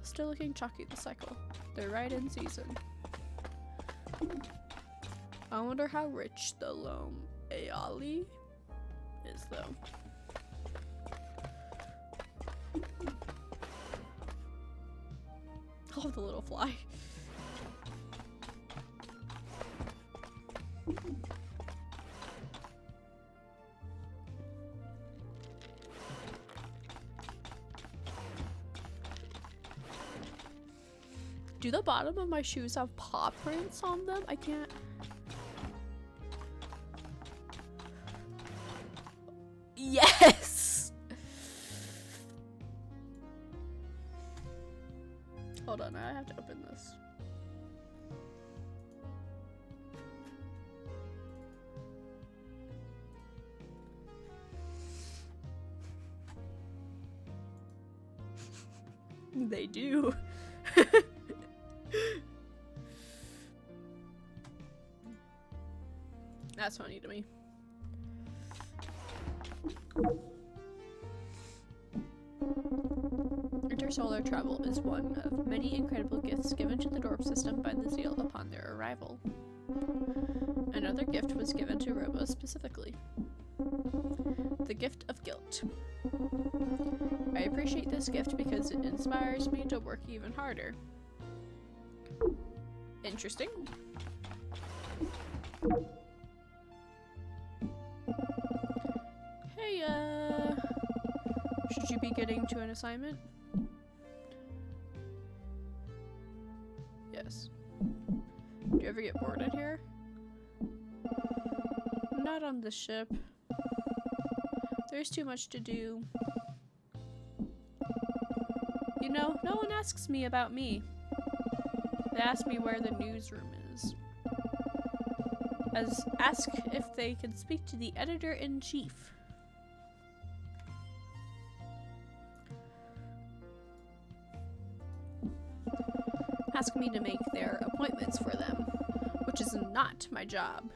Still looking chalky this cycle. They're right in season. I wonder how rich the Lome Ayali is though. Oh, the little fly. Do the bottom of my shoes have paw prints on them? I can't. Yes! Hold on, I have to open this. They do. That's funny to me. Intersolar travel is one of many incredible gifts given to the Dorp system by the Zeal upon their arrival. Another gift was given to Robo specifically. The gift of guilt. I appreciate this gift because it inspires me to work even harder. Interesting. Hey, should you be getting to an assignment? Yes. Do you ever get bored in here? Not on the ship. There's too much to do. You know, no one asks me about me. They ask me where the newsroom is. Ask if they can speak to the editor-in-chief. Ask me to make their appointments for them, which is not my job.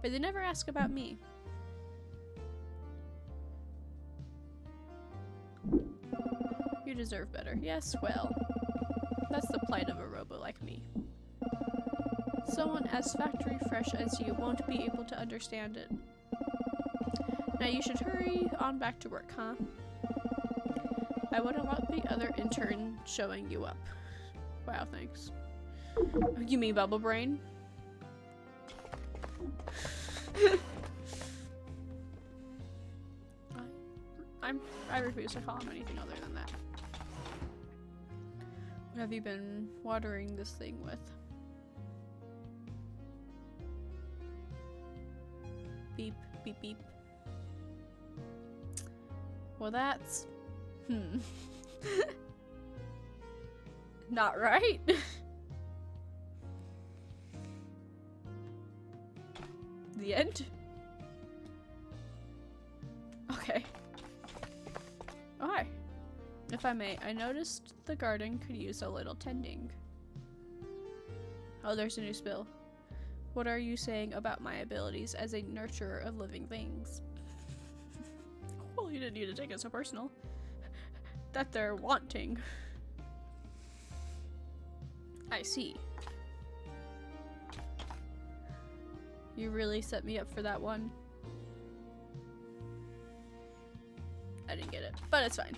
But they never ask about me. You deserve better. Yes, well, that's the plight of a robo like me. Someone as factory fresh as you won't be able to understand it. Now you should hurry on back to work, huh? I wouldn't want the other intern showing you up. Wow, thanks. You mean Bubble Brain? I refuse to call him anything other than that. What have you been watering this thing with? Beep, beep, beep. Well, that's... Not right. The end? Okay. Alright. If I may, I noticed the garden could use a little tending. Oh, there's a new spill. What are you saying about my abilities as a nurturer of living things? Well, you didn't need to take it so personal. That they're wanting. I see. You really set me up for that one. I didn't get it, but it's fine.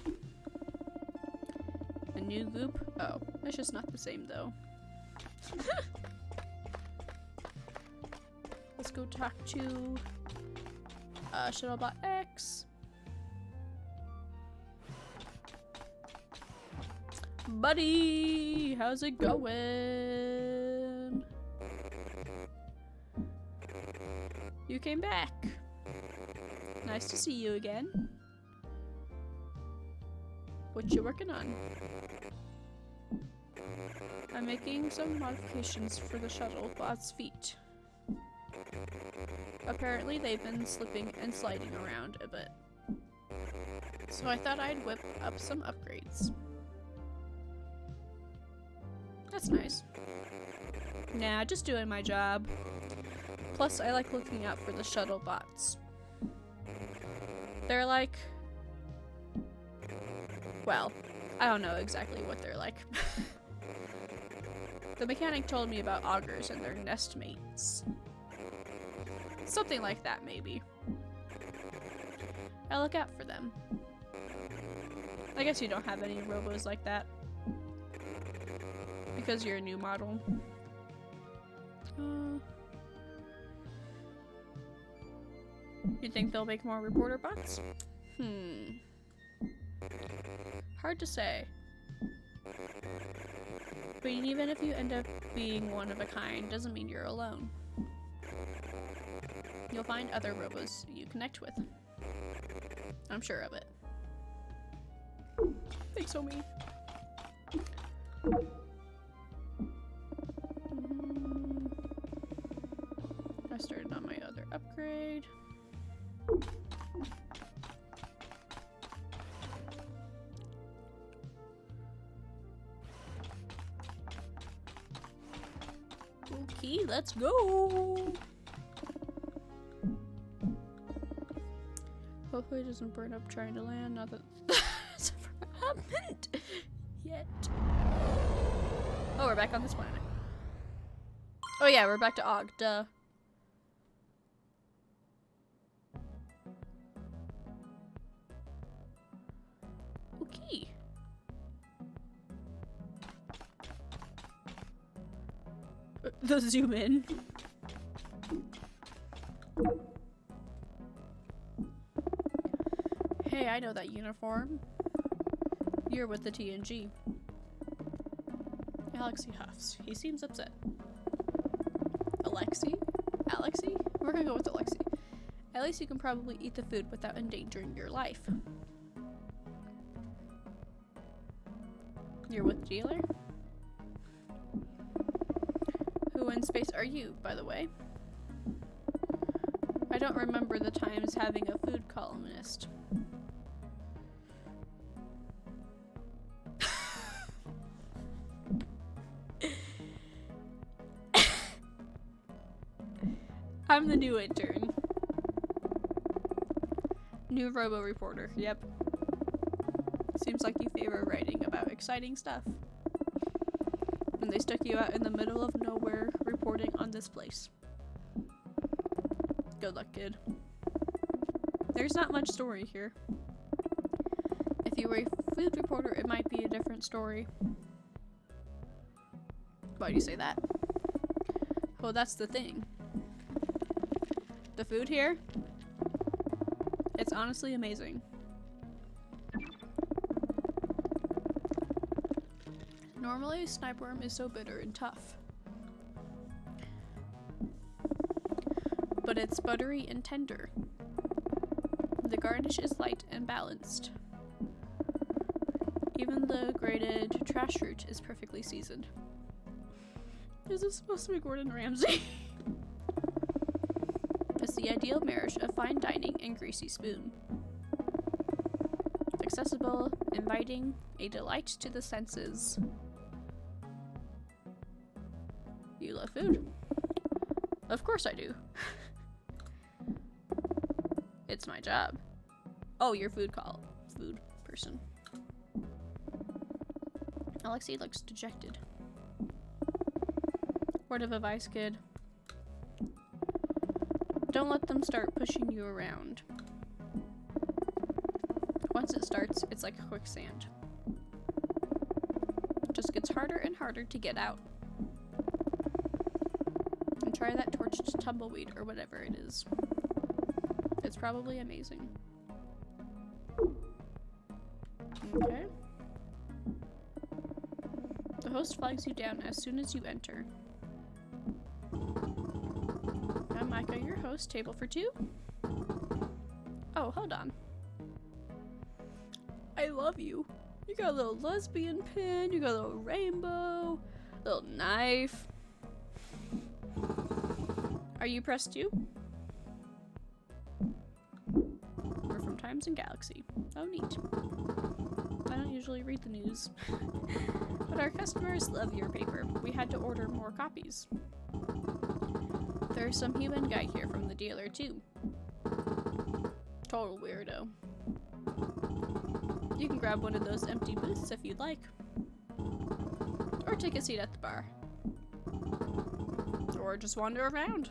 A new goop? Oh, it's just not the same though. Let's go talk to Shuttlebot X. Buddy, how's it going? You came back. Nice to see you again. What you working on? I'm making some modifications for the Shuttlebot's feet. Apparently they've been slipping and sliding around a bit. So I thought I'd whip up some upgrades. That's nice. Nah, just doing my job. Plus, I like looking out for the Shuttlebots. They're like... Well, I don't know exactly what they're like. The mechanic told me about augurs and their nest mates. Something like that, maybe. I look out for them. I guess you don't have any robos like that. Because you're a new model. You think they'll make more reporter bots? Hard to say. But even if you end up being one of a kind, doesn't mean you're alone. You'll find other robos you connect with. I'm sure of it. Thanks, Omi. I started on my other upgrade. Okay, let's go. Hopefully it doesn't burn up trying to land. Not that that's ever happened yet. Oh, we're back on this planet. Oh yeah, we're back to Og. Duh. Okay. The zoom in. Hey, I know that uniform. You're with the TNG. Alexei huffs. He seems upset. Alexei? Alexei? We're gonna go with Alexei. At least you can probably eat the food without endangering your life. You're with the dealer? Who in space are you, by the way? I don't remember the times having a food columnist. I'm the new intern. New robo reporter, yep. Seems like you favor writing about exciting stuff. And they stuck you out in the middle of nowhere reporting on this place. Good luck, kid. There's not much story here. If you were a food reporter, it might be a different story. Why do you say that? Well, that's the thing. The food here, it's honestly amazing. Normally, snipeworm is so bitter and tough. But it's buttery and tender. The garnish is light and balanced. Even the grated trash root is perfectly seasoned. Is this supposed to be Gordon Ramsay? It's the ideal marriage of fine dining and greasy spoon. Accessible, inviting, a delight to the senses. You love food? Of course I do. It's my job. Oh, you're food person. Alexei looks dejected. Word of advice, kid. Don't let them start pushing you around. Once it starts, it's like quicksand. It just gets harder and harder to get out. And try that torched tumbleweed or whatever it is. It's probably amazing. Okay. The host flags you down as soon as you enter. I'm Micah, your host. Table for two? Oh, hold on. I love you. You got a little lesbian pin, you got a little rainbow, little knife. Are you pressed too? We're from Times and Galaxy. Oh, neat. I don't usually read the news. But our customers love your paper. We had to order more copies. There's some human guy here from the dealer too. Total weirdo. You can grab one of those empty booths if you'd like. Or take a seat at the bar. Or just wander around.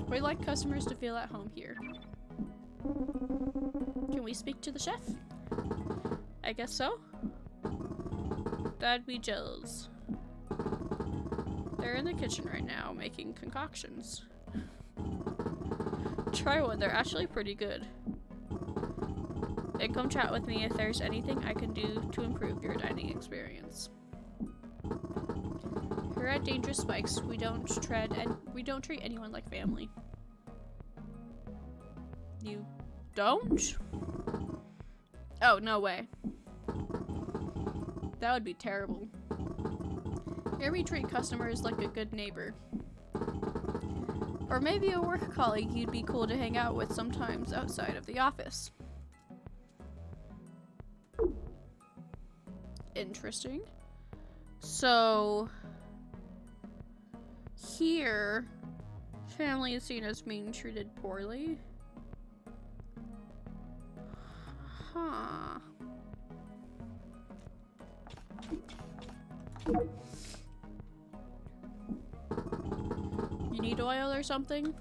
We like customers to feel at home here. Can we speak to the chef? I guess so. That'd be Jill's. They're in the kitchen right now making concoctions. Try one, they're actually pretty good. And come chat with me if there's anything I can do to improve your dining experience. Here at Dangerous Spikes, we don't treat anyone like family. You don't? Oh, no way. That would be terrible. Here we treat customers like a good neighbor. Or maybe a work colleague you'd be cool to hang out with sometimes outside of the office. Interesting. So, here, family is seen as being treated poorly. Huh. You need oil or something?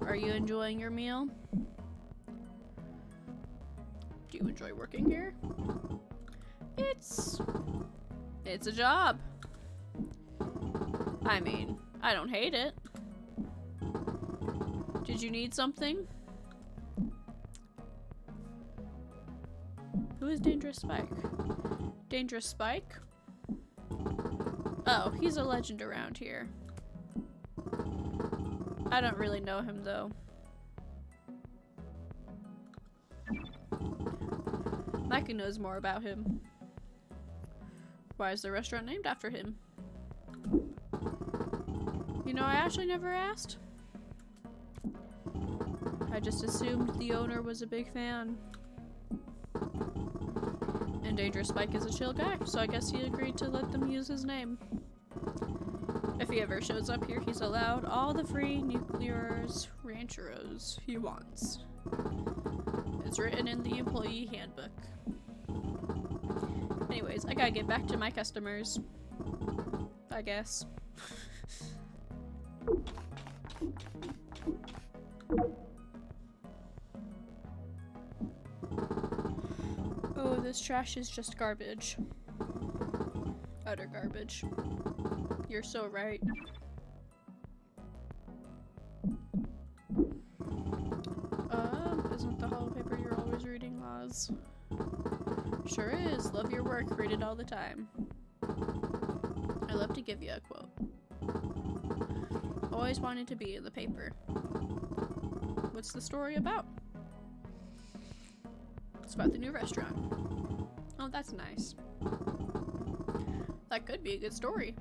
Are you enjoying your meal? Do you enjoy working here? It's a job. I mean, I don't hate it. Did you need something? Who is Dangerous Spike? Dangerous Spike? Oh, he's a legend around here. I don't really know him though. Micah knows more about him. Why is the restaurant named after him? You know, I actually never asked. I just assumed the owner was a big fan. And Dangerous Spike is a chill guy, so I guess he agreed to let them use his name. If he ever shows up here, he's allowed all the free Nuclear's Rancheros he wants. It's written in the employee handbook. Anyways, I gotta get back to my customers. I guess. Oh, this trash is just garbage. Utter garbage. You're so right. Isn't the Hollow Paper you're always reading, Laws? Sure is. Love your work. Read it all the time. I love to give you a quote. Always wanted to be in the paper. What's the story about? It's about the new restaurant. Oh, that's nice. That could be a good story.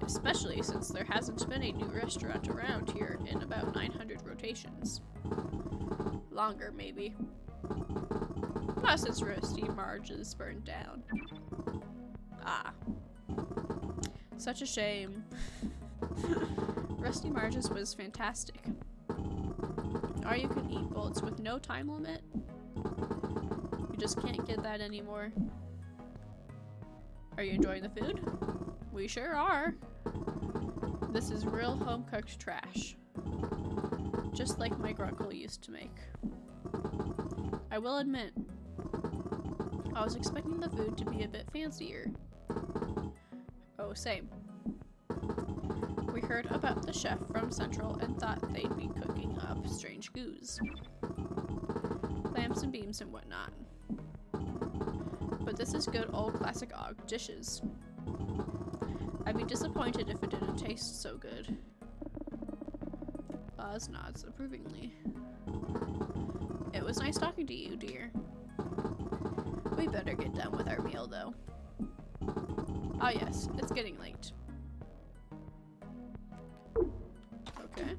Especially since there hasn't been a new restaurant around here in about 900 rotations. Longer, maybe. Not since Rusty Marge's burned down. Ah. Such a shame. Rusty Marge's was fantastic. Or you can eat bolts with no time limit. You just can't get that anymore. Are you enjoying the food? We sure are. This is real home-cooked trash. Just like my grunkle used to make. I will admit, I was expecting the food to be a bit fancier. Oh, same. We heard about the chef from Central and thought they'd be cooking up strange goos. Lamps and beams and whatnot. But this is good old classic Og dishes. I'd be disappointed if it didn't taste so good. Oz nods approvingly. It was nice talking to you, dear. We better get done with our meal, though. Ah yes, it's getting late. Okay.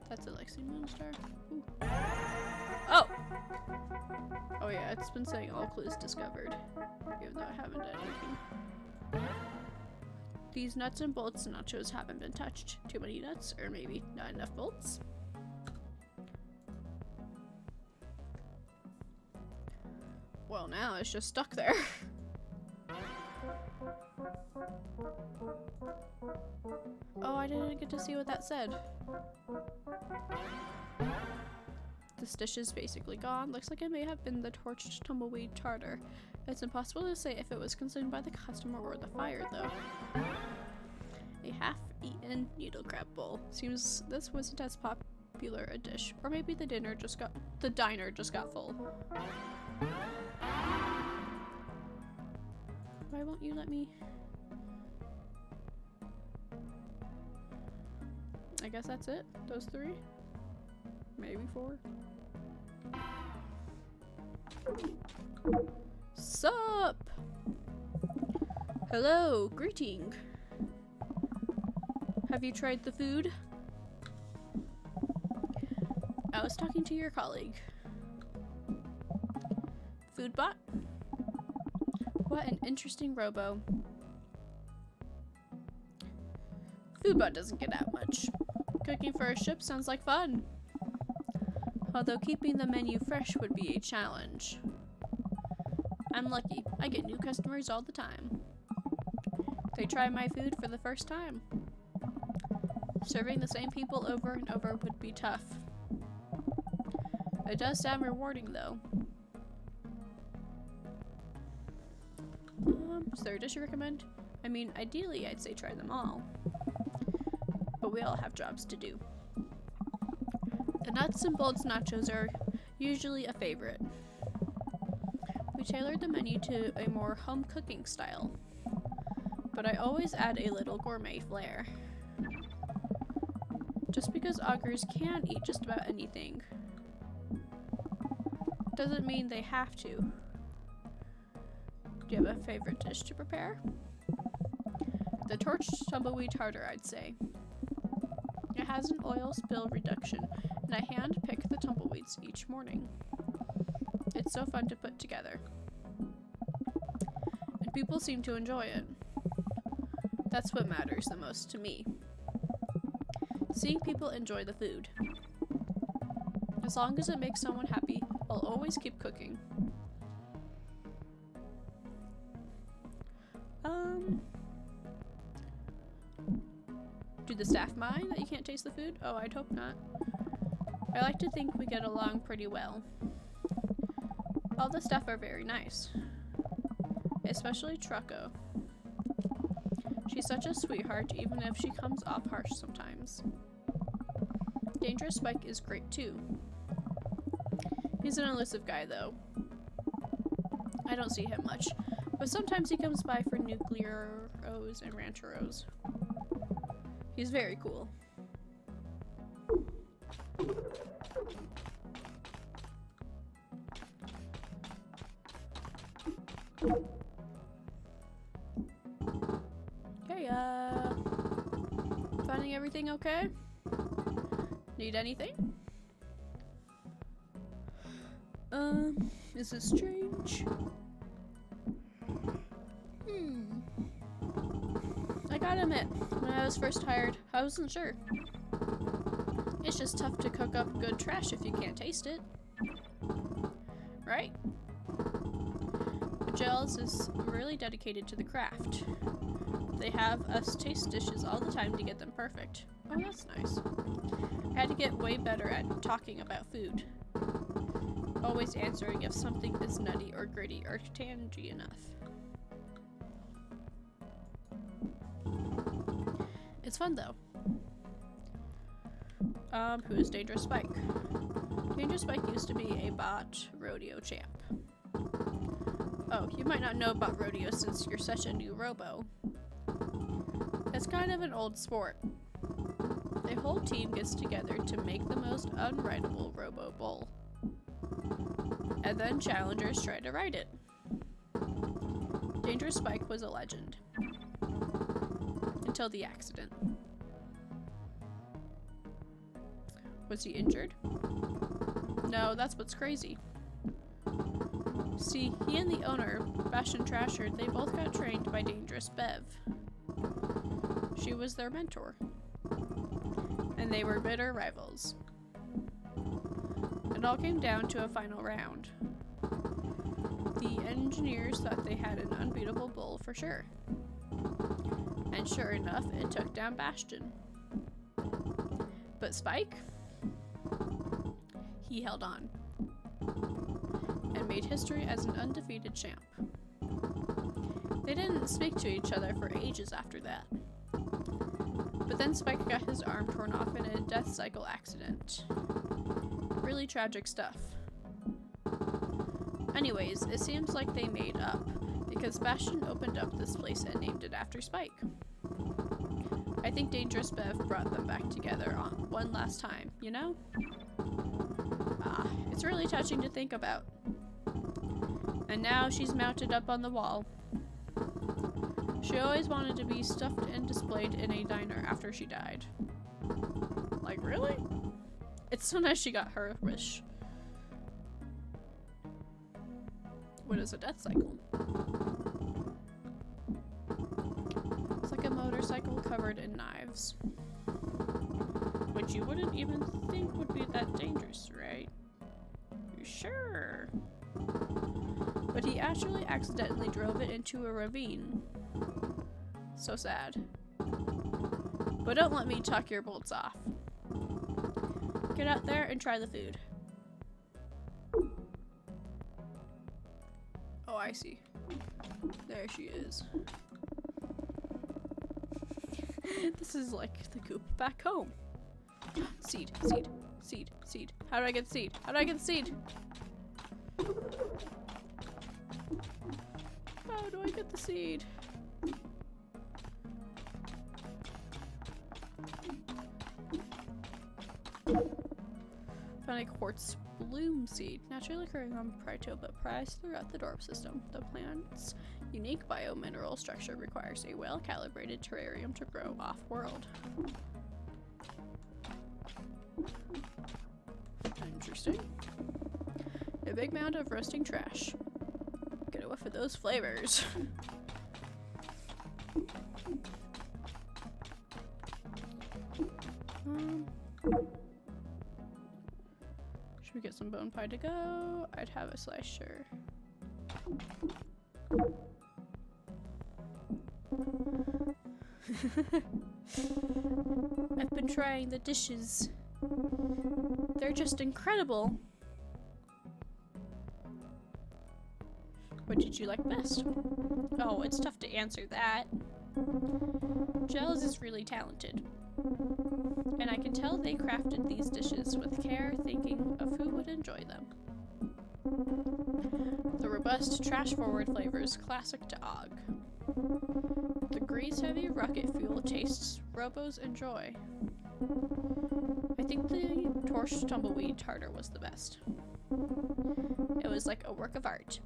That's a Lexi Moonstar. Ooh. Oh! Oh yeah, it's been saying all clues discovered. Even though I haven't done anything. These nuts and bolts nachos haven't been touched. Too many nuts, or maybe not enough bolts? Well, now it's just stuck there. Oh, I didn't get to see what that said. This dish is basically gone. Looks like it may have been the torched tumbleweed tartar. It's impossible to say if it was consumed by the customer or the fire, though. A half-eaten needle crab bowl. Seems this wasn't as popular a dish. Or maybe the diner just got full. Why won't you let me? I guess that's it? Those three? Maybe four? Sup? Hello, greeting. Have you tried the food? I was talking to your colleague. Foodbot? What an interesting robo. Foodbot doesn't get out much. Cooking for a ship sounds like fun. Although keeping the menu fresh would be a challenge. I'm lucky. I get new customers all the time. They try my food for the first time. Serving the same people over and over would be tough. It does sound rewarding, though. Is there a dish you recommend? I mean, ideally, I'd say try them all. But we all have jobs to do. The nuts and bolts nachos are usually a favorite. We tailored the menu to a more home cooking style, but I always add a little gourmet flair. Just because augurs can eat just about anything doesn't mean they have to. Do you have a favorite dish to prepare? The torched tumbleweed tartar, I'd say. It has an oil spill reduction, and I hand pick the tumbleweeds each morning. It's so fun to put together. And people seem to enjoy it. That's what matters the most to me. Seeing people enjoy the food. As long as it makes someone happy, I'll always keep cooking. Do the staff mind that you can't taste the food? Oh, I'd hope not. I like to think we get along pretty well. All the staff are very nice. Especially Trucko. She's such a sweetheart, even if she comes off harsh sometimes. Dangerous Spike is great too. He's an elusive guy though. I don't see him much, but sometimes he comes by for Nuclearos and Rancheros. He's very cool. Okay, finding everything okay? Need anything? Is this strange? I gotta admit, when I was first hired, I wasn't sure. It's just tough to cook up good trash if you can't taste it. Right? But Gels is really dedicated to the craft. They have us taste dishes all the time to get them perfect. Oh, that's nice. I had to get way better at talking about food. Always answering if something is nutty or gritty or tangy enough. It's fun though. Who is Dangerous Spike? Dangerous Spike used to be a bot rodeo champ. Oh, you might not know about rodeo since you're such a new robo. It's kind of an old sport. The whole team gets together to make the most unrideable robo bull. And then challengers try to ride it. Dangerous Spike was a legend. Until the accident. Was he injured? No, that's what's crazy. See, he and the owner, Bastion Trasher, they both got trained by Dangerous Bev. She was their mentor. And they were bitter rivals. It all came down to a final round. The engineers thought they had an unbeatable bull for sure. And sure enough, it took down Bastion. But Spike? He held on. And made history as an undefeated champ. They didn't speak to each other for ages after that. But then Spike got his arm torn off in a death cycle accident. Really tragic stuff. Anyways, it seems like they made up, because Bastion opened up this place and named it after Spike. I think Dangerous Bev brought them back together on one last time, you know? It's really touching to think about. And now she's mounted up on the wall. She always wanted to be stuffed and displayed in a diner after she died. Like, really? It's so nice she got her wish. What is a death cycle? It's like a motorcycle covered covered in knives. Which you wouldn't even think would be that dangerous, right? You sure? But he actually accidentally drove it into a ravine. So sad. But don't let me talk your bolts off. Get out there and try the food. Oh, I see. There she is. This is like the coop back home. Seed, seed, seed, seed. How do I get the seed? How do I get the seed? How do I get the seed? Found a quartz bloom seed, naturally occurring on Pryto, but prized throughout the Dorp system. The plant's unique biomineral structure requires a well-calibrated terrarium to grow off-world. Interesting. A big mound of roasting trash. Get a whiff of those flavors. Should we get some bone pie to go? I'd have a slice, sure. I've been trying the dishes. They're just incredible. What did you like best? Oh, it's tough to answer that. Gels is really talented. And I can tell they crafted these dishes with care, thinking of who would enjoy them. The robust, trash-forward flavors classic to Og. The grease-heavy rocket fuel tastes Robos enjoy. I think the torched tumbleweed tartar was the best. It was like a work of art.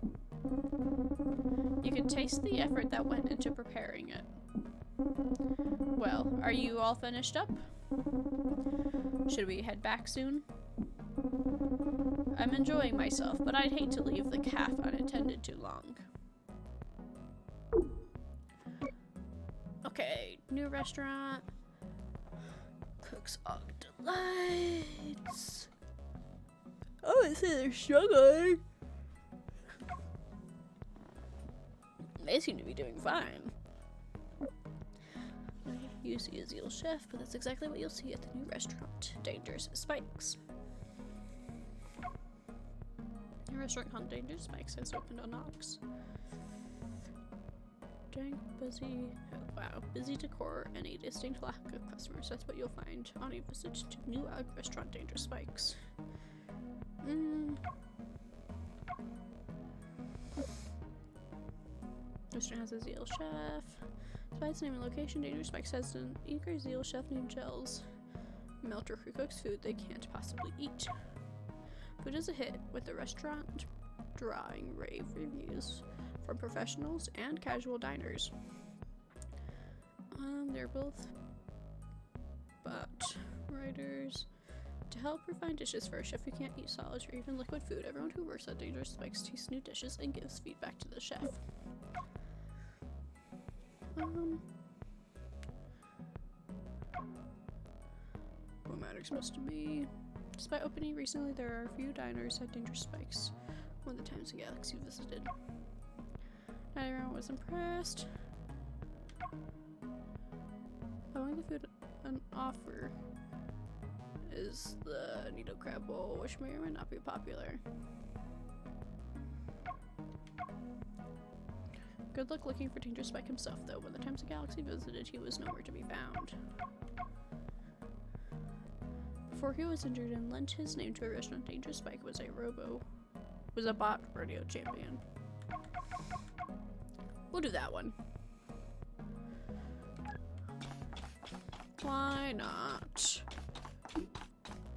You could taste the effort that went into preparing it. Well, are you all finished up? Should we head back soon? I'm enjoying myself, but I'd hate to leave the calf unattended too long. Okay, new restaurant. Cook's Og Delights. Oh, I see they're struggling. They seem to be doing fine. You see a Zeal Chef, but that's exactly what you'll see at the new restaurant. Dangerous Spikes. Your restaurant called Dangerous Spikes has opened on Ox. Dang, busy. Oh, wow, busy decor and a distinct lack of customers. That's what you'll find on a visit to new Og restaurant Dangerous Spikes. Restaurant has a Zeal Chef. Despite its name and location, Dangerous Spikes has an eager Zeal Chef named Gels. Melter who cooks food they can't possibly eat. Food is a hit, with the restaurant drawing rave reviews from professionals and casual diners. They're both but writers. To help refine dishes for a chef who can't eat solids or even liquid food, everyone who works at Dangerous Spikes tastes new dishes and gives feedback to the chef. What matters most to me? Despite opening recently, there are a few diners at Dangerous Spikes. One of the times the Galaxy visited. Not everyone was impressed. Among the food on offer is the Needle Crab Bowl, which may or may not be popular. Good luck looking for Dangerous Spike himself, though. When the times the Galaxy visited, he was nowhere to be found. Before he was injured and lent his name to a restaurant, Dangerous Spike was a bot rodeo champion. We'll do that one. Why not?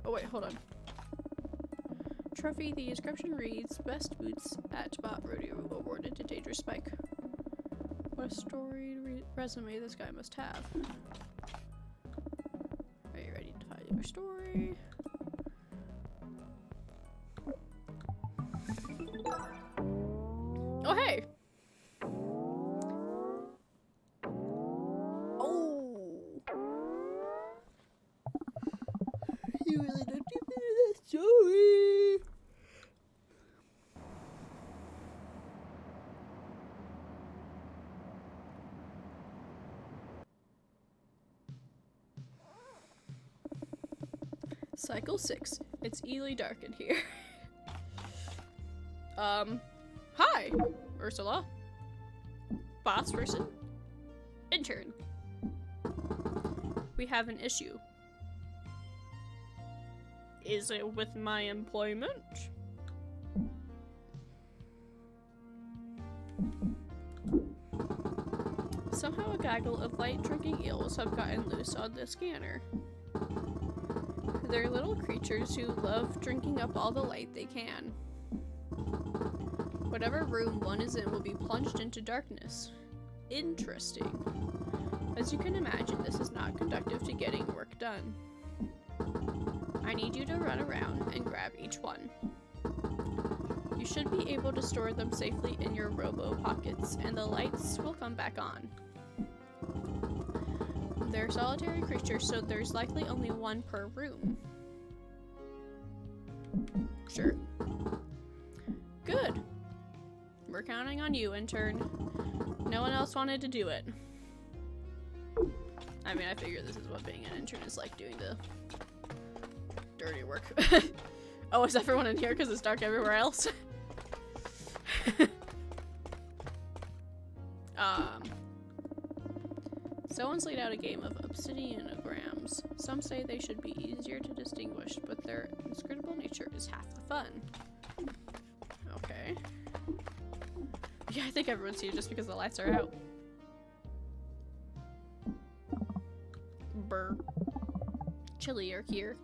Oh wait, hold on. Trophy, the inscription reads, Best Boots at Bot Rodeo awarded to Dangerous Spike. What a storied resume this guy must have. Are you ready to tell your story? Oh, hey! Oh! Cycle 6. It's eerily dark in here. Hi, Ursula. Boss person. Intern. We have an issue. Is it with my employment? Somehow a gaggle of light-drinking eels have gotten loose on the scanner. They're little creatures who love drinking up all the light they can. Whatever room one is in will be plunged into darkness. Interesting. As you can imagine, this is not conducive to getting work done. I need you to run around and grab each one. You should be able to store them safely in your robo pockets, and the lights will come back on. They're solitary creatures, so there's likely only one per room. Sure. Good. We're counting on you, intern. No one else wanted to do it. I mean, I figure this is what being an intern is like, doing the dirty work. Oh, is everyone in here because it's dark everywhere else? Someone's laid out a game of obsidianograms. Some say they should be easier to distinguish, but their inscrutable nature is half the fun. Okay. Yeah, I think everyone's here just because the lights are out. Brr. Chillier here.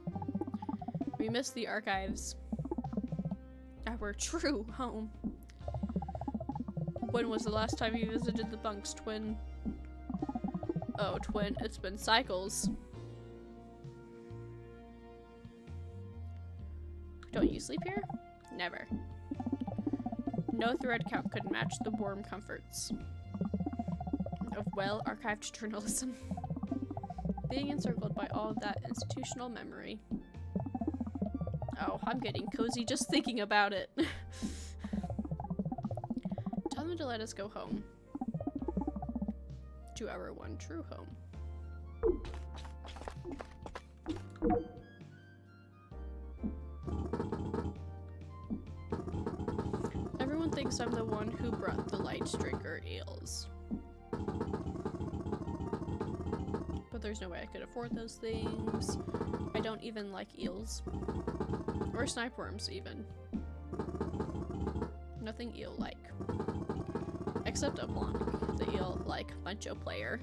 We miss the archives. Our true home. When was the last time you visited the bunks, twin? Oh, twin, it's been cycles. Don't you sleep here? Never. No thread count could match the warm comforts of well-archived journalism. Being encircled by all of that institutional memory. Oh, I'm getting cozy just thinking about it. Tell them to let us go home. To our one true home. Everyone thinks I'm the one who brought the light drinker eels. But there's no way I could afford those things. I don't even like eels. Or snipe worms, even. Nothing eel-like. Except Oblong, the eel-like Muncho player.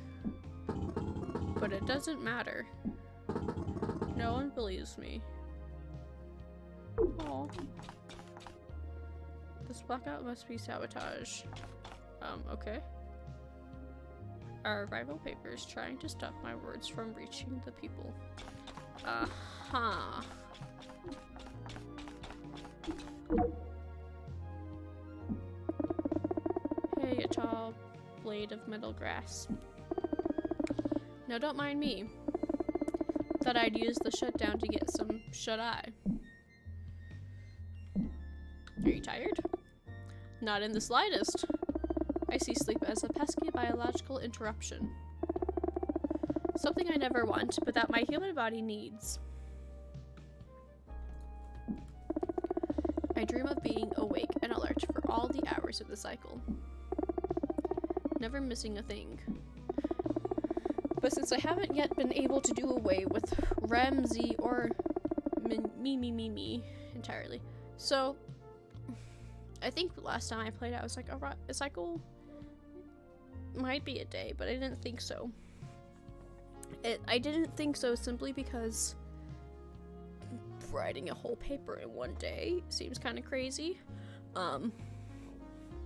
But it doesn't matter. No one believes me. Aww. This blackout must be sabotage. Okay. Our rival papers trying to stop my words from reaching the people. Uh-huh. Hey, a tall blade of metal grass. Now don't mind me. Thought I'd use the shutdown to get some shut-eye. Are you tired? Not in the slightest. I see sleep as a pesky biological interruption. Something I never want, but that my human body needs. I dream of being awake and alert for all the hours of the cycle. Never missing a thing. But since I haven't yet been able to do away with Ramsey or me entirely, so I think last time I played I was like, a cycle might be a day, but I didn't think so. I didn't think so simply because writing a whole paper in one day seems kind of crazy.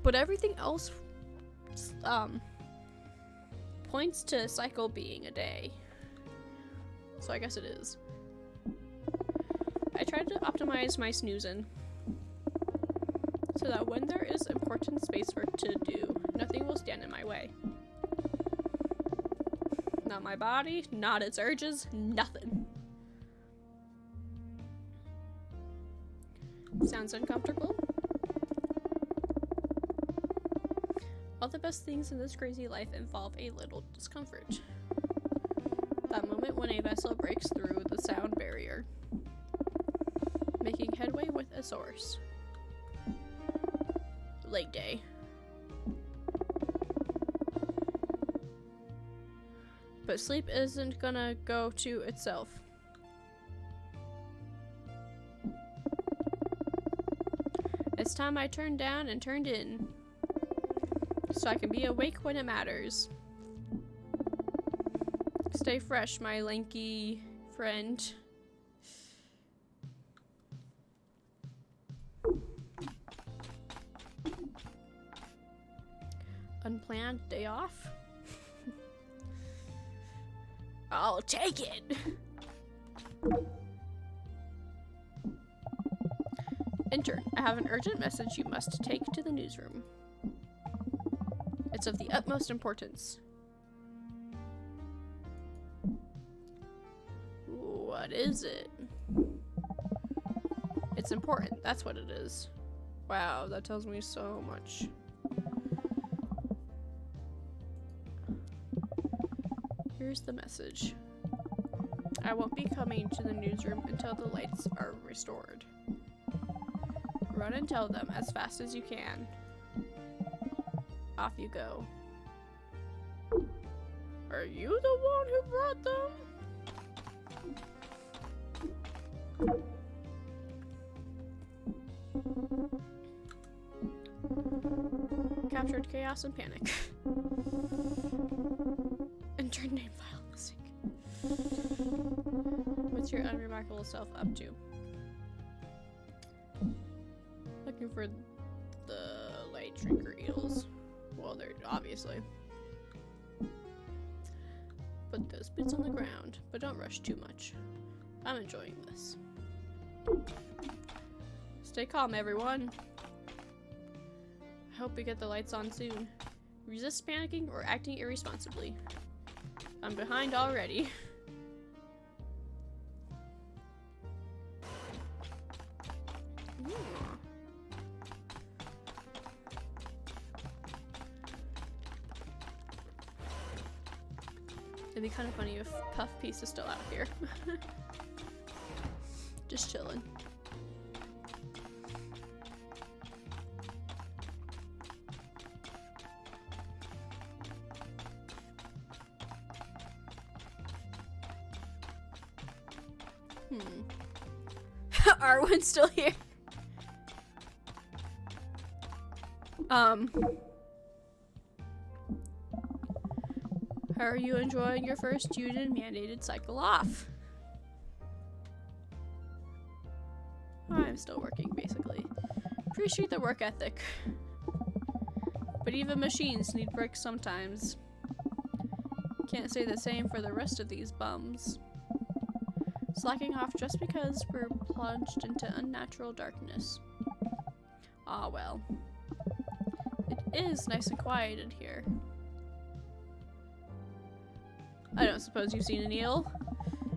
But everything else points to a cycle being a day. So I guess it is. I tried to optimize my snoozing so that when there is important space work to do, nothing will stand in my way. Not my body, not its urges, nothing. Sounds uncomfortable? All the best things in this crazy life involve a little discomfort. That moment when a vessel breaks through the sound barrier. Making headway with a source. Leg day. But sleep isn't gonna go to itself. It's time I turned down and turned in. So I can be awake when it matters. Stay fresh, my lanky friend. Unplanned day off? I'll take it! Intern, I have an urgent message you must take to the newsroom. It's of the utmost importance. What is it? It's important, that's what it is. Wow, that tells me so much. Here's the message. I won't be coming to the newsroom until the lights are restored. Run and tell them as fast as you can. Off you go. Are you the one who brought them? Captured chaos and panic. Intern name file missing. What's your unremarkable self up to? Looking for the light drinker eels. Well, they're obviously. Put those bits on the ground, but don't rush too much. I'm enjoying this. Stay calm, everyone. I hope we get the lights on soon. Resist panicking or acting irresponsibly. I'm behind already. It'd be kind of funny if Puff Piece is still out here. Just chilling. Arwen's still here. How are you enjoying your first union-mandated cycle off? I'm still working, basically. Appreciate the work ethic. But even machines need breaks sometimes. Can't say the same for the rest of these bums. Slacking off just because we're plunged into unnatural darkness. Ah well. It is nice and quiet in here. I don't suppose you've seen an eel?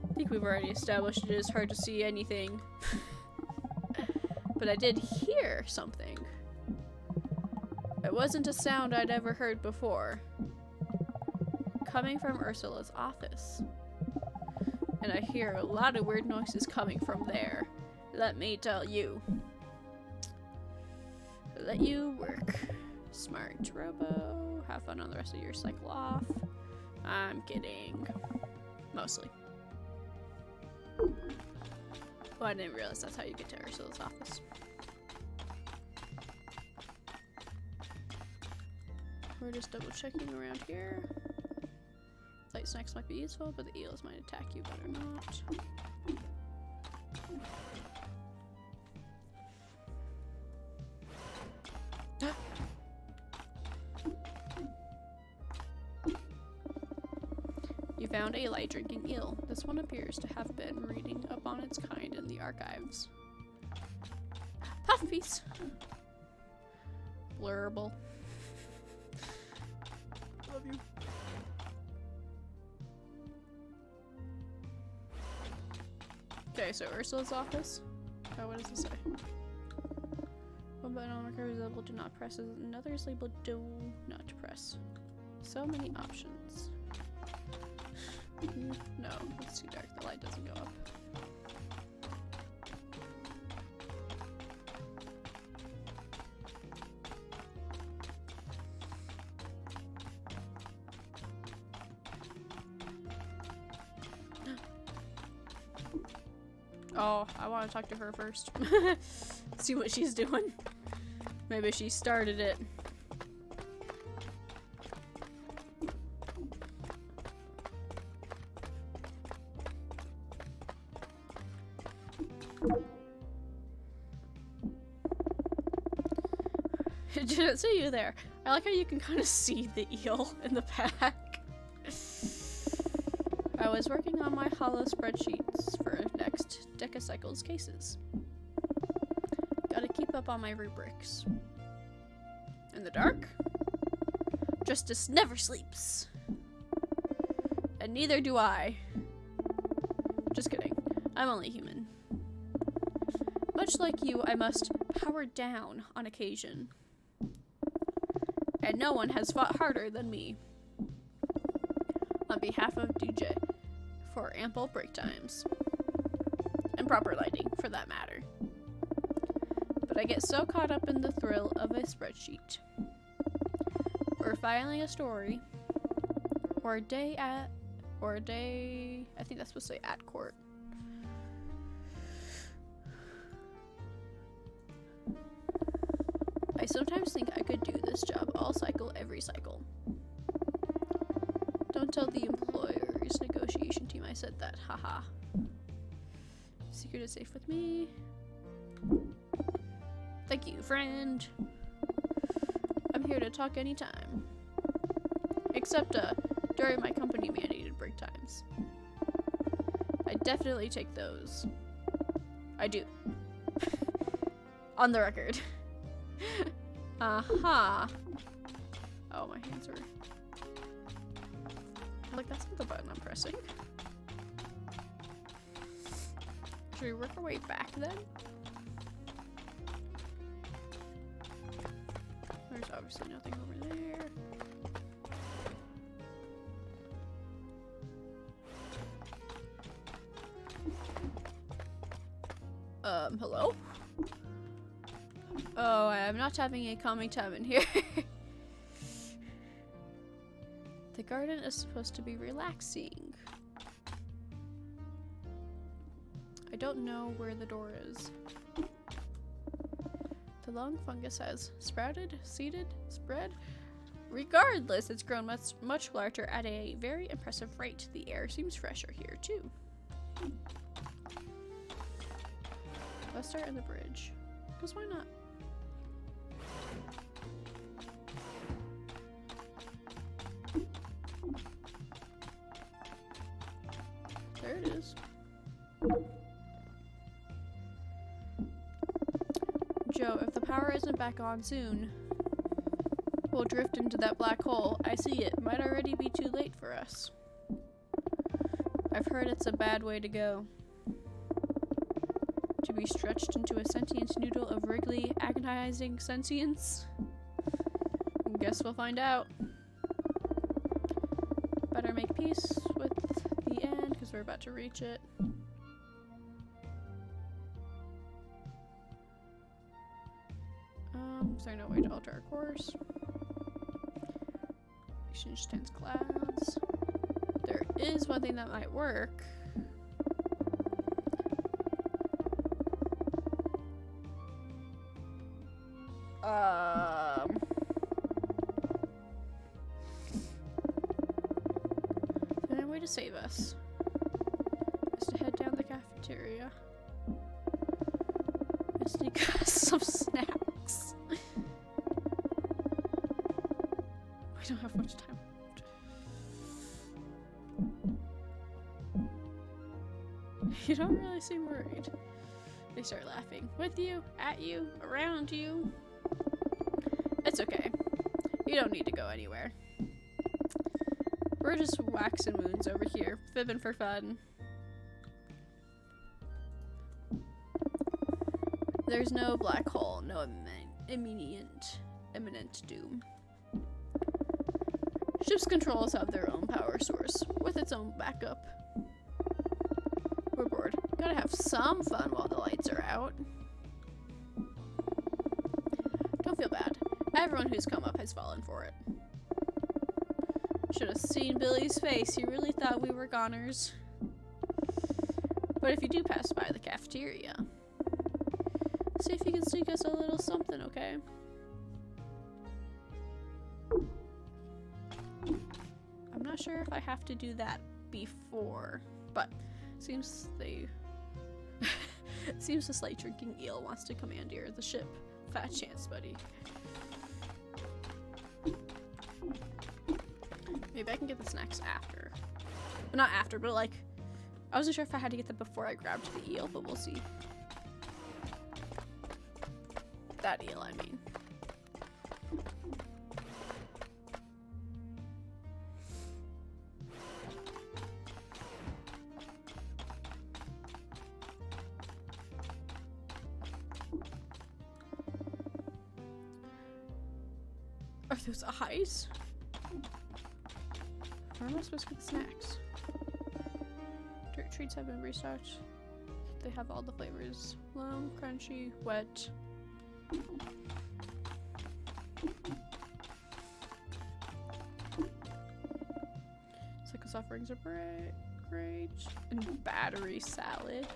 I think we've already established it is hard to see anything. But I did hear something. It wasn't a sound I'd ever heard before. Coming from Ursula's office. And I hear a lot of weird noises coming from there. Let me tell you. Let you work. Smart Robo. Have fun on the rest of your cycle off. I'm kidding. Mostly. Oh, I didn't realize that's how you get to Ursula's office. We're just double checking around here. Light snacks might be useful, but the eels might attack you better not. You found a light drinking eel. This one appears to have been reading up on its kind in the archives. Puff piece. Blurble. Love you. Okay, so Ursula's office. Oh, what does it say? One button on marker is labeled do not press, another is labeled do not press. So many options. No, it's too dark. The light doesn't go up. Oh, I want to talk to her first. See what she's doing. Maybe she started it. Didn't see you there. I like how you can kind of see the eel in the back. I was working on my hollow spreadsheets for next Decacycles cases. Gotta keep up on my rubrics. In the dark, Justice never sleeps. And neither do I. Just kidding. I'm only human. Much like you, I must power down on occasion. And no one has fought harder than me. On behalf of DJ, for ample break times. And proper lighting, for that matter. But I get so caught up in the thrill of a spreadsheet. Or filing a story. Or a day, I think that's supposed to say at court. I sometimes think I could do this job all cycle every cycle. Don't tell the employer's negotiation team I said that, haha. Secret is safe with me. Thank you, friend. I'm here to talk anytime. Except, during my company mandated break times. I definitely take those. I do. On the record. Uh-huh. Oh, my hands are... Like, that's not the button I'm pressing. Should we work our way back then? There's obviously nothing over there. Hello? Oh, I'm not having a calming time in here. The garden is supposed to be relaxing. I don't know where the door is. The long fungus has sprouted, seeded, spread. Regardless, it's grown much larger at a very impressive rate. The air seems fresher here, too. Let's start in the bridge. Because why not? There it is. Joe, if the power isn't back on soon, we'll drift into that black hole. I see it. Might already be too late for us. I've heard it's a bad way to go. To be stretched into a sentient noodle of wriggly, agonizing sentience? Guess we'll find out. Better make peace with the end, because we're about to reach it. Is there no way to alter our course? Exchange stance clouds. There is one thing that might work. Is there a way to save us? Is to head down the cafeteria. And sneak us some snacks. We don't have much time. You don't really seem worried. They start laughing. With you, at you, around you. It's okay. You don't need to go anywhere. We're just waxing moons over here, fibbing for fun. There's no black hole, no imminent doom. Ship's controls have their own power source, with its own backup. We're bored. Gotta have some fun while the lights are out. Don't feel bad. Everyone who's come up has fallen for it. Should have seen Billy's face. He really thought we were goners. But if you do pass by the cafeteria, see if you can sneak us a little something, okay? I'm not sure if I have to do that before, but seems seems the slight drinking eel wants to commandeer the ship. Fat chance, buddy. Maybe I can get the snacks after. Well, not after, but like, I wasn't sure if I had to get them before I grabbed the eel, but we'll see. That eel, I mean. Are those eyes? Where am I supposed to get the snacks? Dirt treats have been restocked. They have all the flavors. Loam, crunchy, wet. Sickles offerings are great. And battery salad.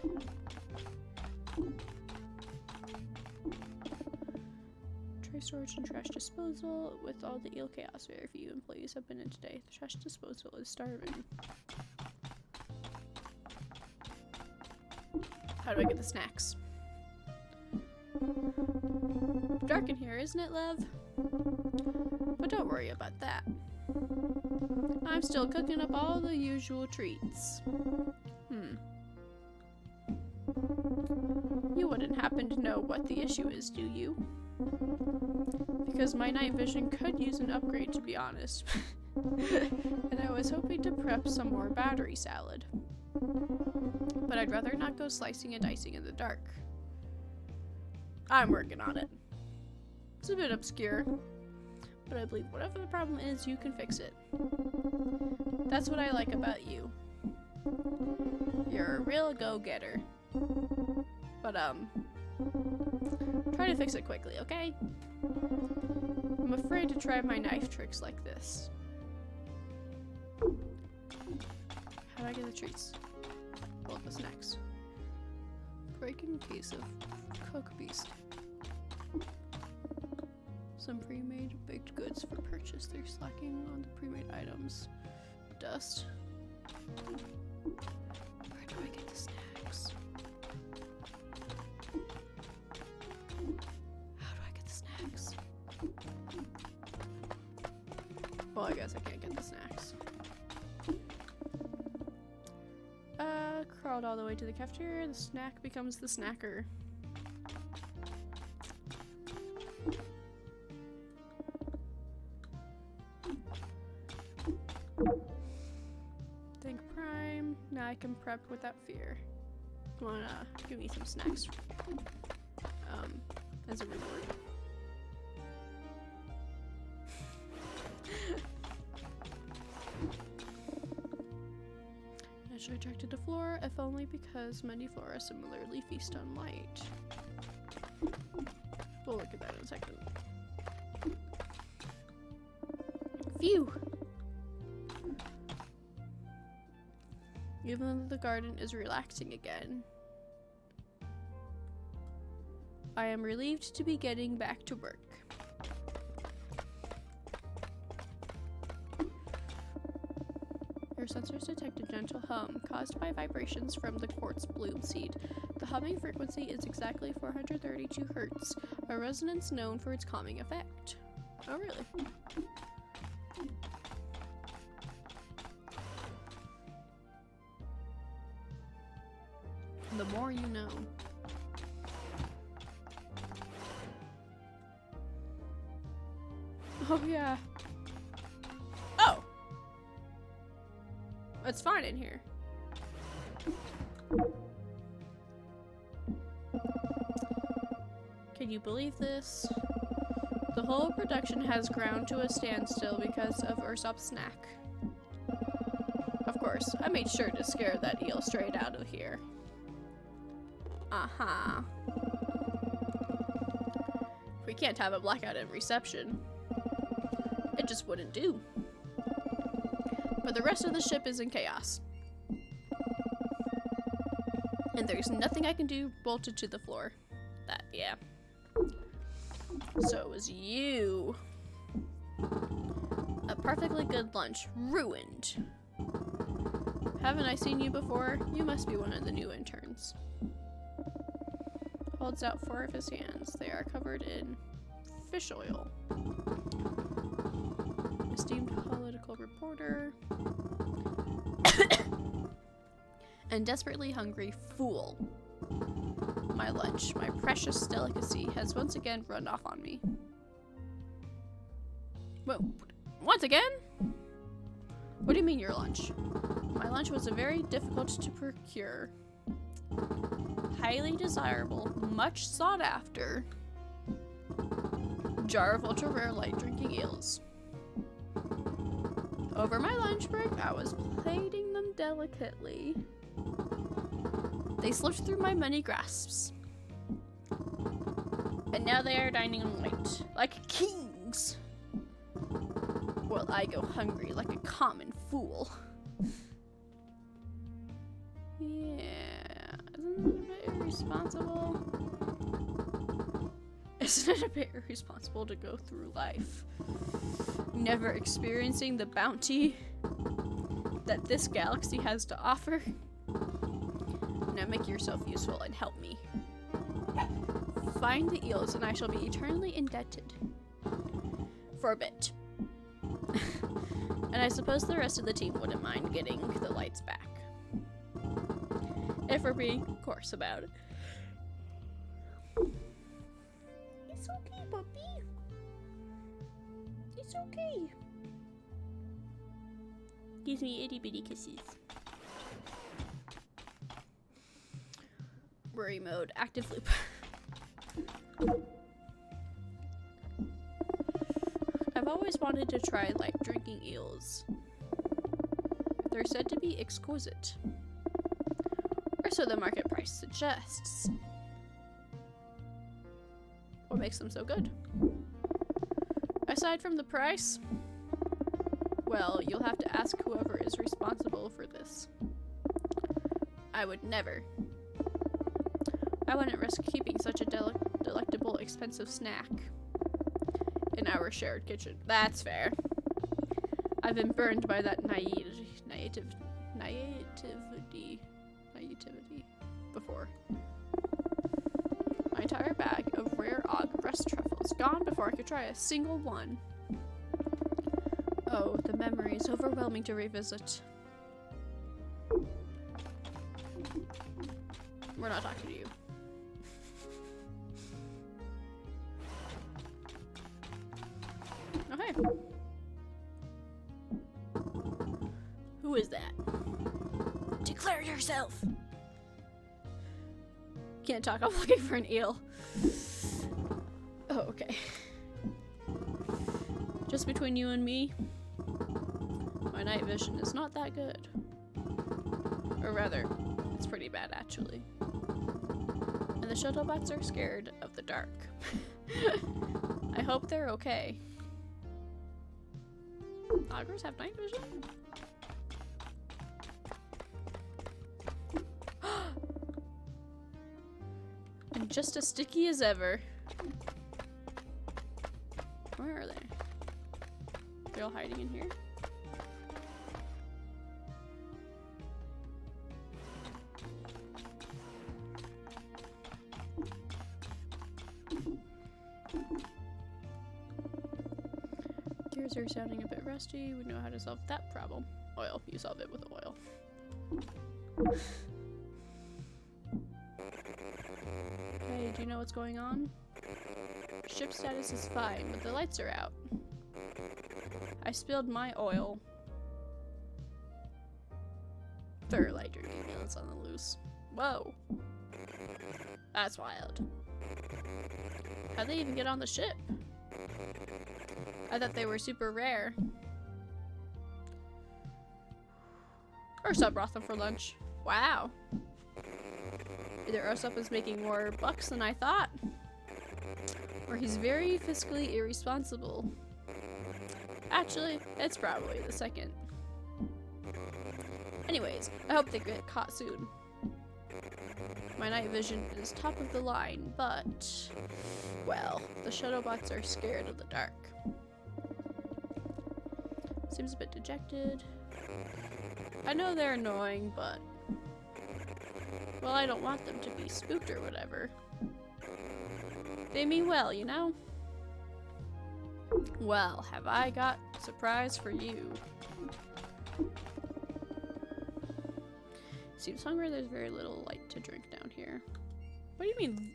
Tray storage and trash disposal. With all the eel chaos, very few employees have been in today. The trash disposal is starving. How do I get the snacks? Dark in here, isn't it, love? But don't worry about that. I'm still cooking up all the usual treats. You wouldn't happen to know what the issue is, do you? Because my night vision could use an upgrade, to be honest. And I was hoping to prep some more battery salad. But I'd rather not go slicing and dicing in the dark. I'm working on it. It's a bit obscure, but I believe whatever the problem is, you can fix it. That's what I like about you. You're a real go-getter. But, try to fix it quickly, okay? I'm afraid to try my knife tricks like this. How do I get the treats? Well, the snacks. Breaking case of Cook Beast. Some pre-made baked goods for purchase. They're slacking on the pre-made items. Dust. Where do I get the snacks? How do I get the snacks? Well, I guess I can't get the snacks. Crawled all the way to the cafeteria. The snack becomes the snacker. Think prime. Now I can prep without fear. Wanna give me some snacks as a reward. Naturally attracted to flora, if only because many flora similarly feast on light. We'll look at that in a second. Phew! Even though the garden is relaxing again, I am relieved to be getting back to work. Your sensors detect a gentle hum caused by vibrations from the quartz bloom seed. The humming frequency is exactly 432 Hz, a resonance known for its calming effect. Oh, really? The more you know. Oh, yeah. Oh! It's fine in here. Can you believe this? The whole production has ground to a standstill because of Usopp's snack. Of course, I made sure to scare that eel straight out of here. Uh-huh. We can't have a blackout in reception. It just wouldn't do. But the rest of the ship is in chaos. And there's nothing I can do, bolted to the floor. That, yeah. So it was you. A perfectly good lunch. Ruined. Haven't I seen you before? You must be one of the new interns. Holds out 4 of his hands. They are covered in fish oil. Esteemed political reporter. And desperately hungry fool. My lunch, my precious delicacy, has once again run off on me. Whoa, once again? What do you mean your lunch? My lunch was a very difficult to procure, highly desirable, much sought after jar of ultra rare light drinking eels. Over my lunch break, I was plating them delicately. They slipped through my many grasps. And now they are dining on light, like kings. While I go hungry like a common fool. Yeah, isn't it a bit irresponsible? Isn't it a bit irresponsible to go through life never experiencing the bounty that this galaxy has to offer? Now make yourself useful and help me. Find the eels and I shall be eternally indebted. For a bit. And I suppose the rest of the team wouldn't mind getting the lights back. If we're being coarse about it. It's okay, puppy. It's okay. Gives me itty bitty kisses. Worry mode, active loop. I've always wanted to try light drinking eels. They're said to be exquisite. Or so the market price suggests. What makes them so good? Aside from the price? Well, you'll have to ask whoever is responsible for this. I would never. I wouldn't risk keeping such a delectable, expensive snack in our shared kitchen. That's fair. I've been burned by that naivety before. My entire bag of rare Og breast truffles gone before I could try a single one. Oh, the memory is overwhelming to revisit. We're not talking to you. Okay. Who is that? Declare yourself! Can't talk, I'm looking for an eel. Oh, okay. Just between you and me, my night vision is not that good. Or rather, it's pretty bad actually. And the shuttlebots are scared of the dark. I hope they're okay. Augurs have night vision? And just as sticky as ever. Where are they? They're all hiding in here? Gears are sounding a bit rusty. We know how to solve that problem. Oil. You solve it with oil. Hey, do you know what's going on? Ship status is fine, but the lights are out. I spilled my oil. There are light drinking eels on the loose. Whoa. That's wild. How'd they even get on the ship? I thought they were super rare. Usopp brought them for lunch. Wow. Either Usopp is making more bucks than I thought, or he's very fiscally irresponsible. Actually, it's probably the second. Anyways, I hope they get caught soon. My night vision is top of the line, but, well, the Shadowbots are scared of the dark. Seems a bit dejected. I know they're annoying, but, well, I don't want them to be spooked or whatever. They mean well, you know? Well, have I got a surprise for you. Seems hungry, there's very little light to drink down here. What do you mean?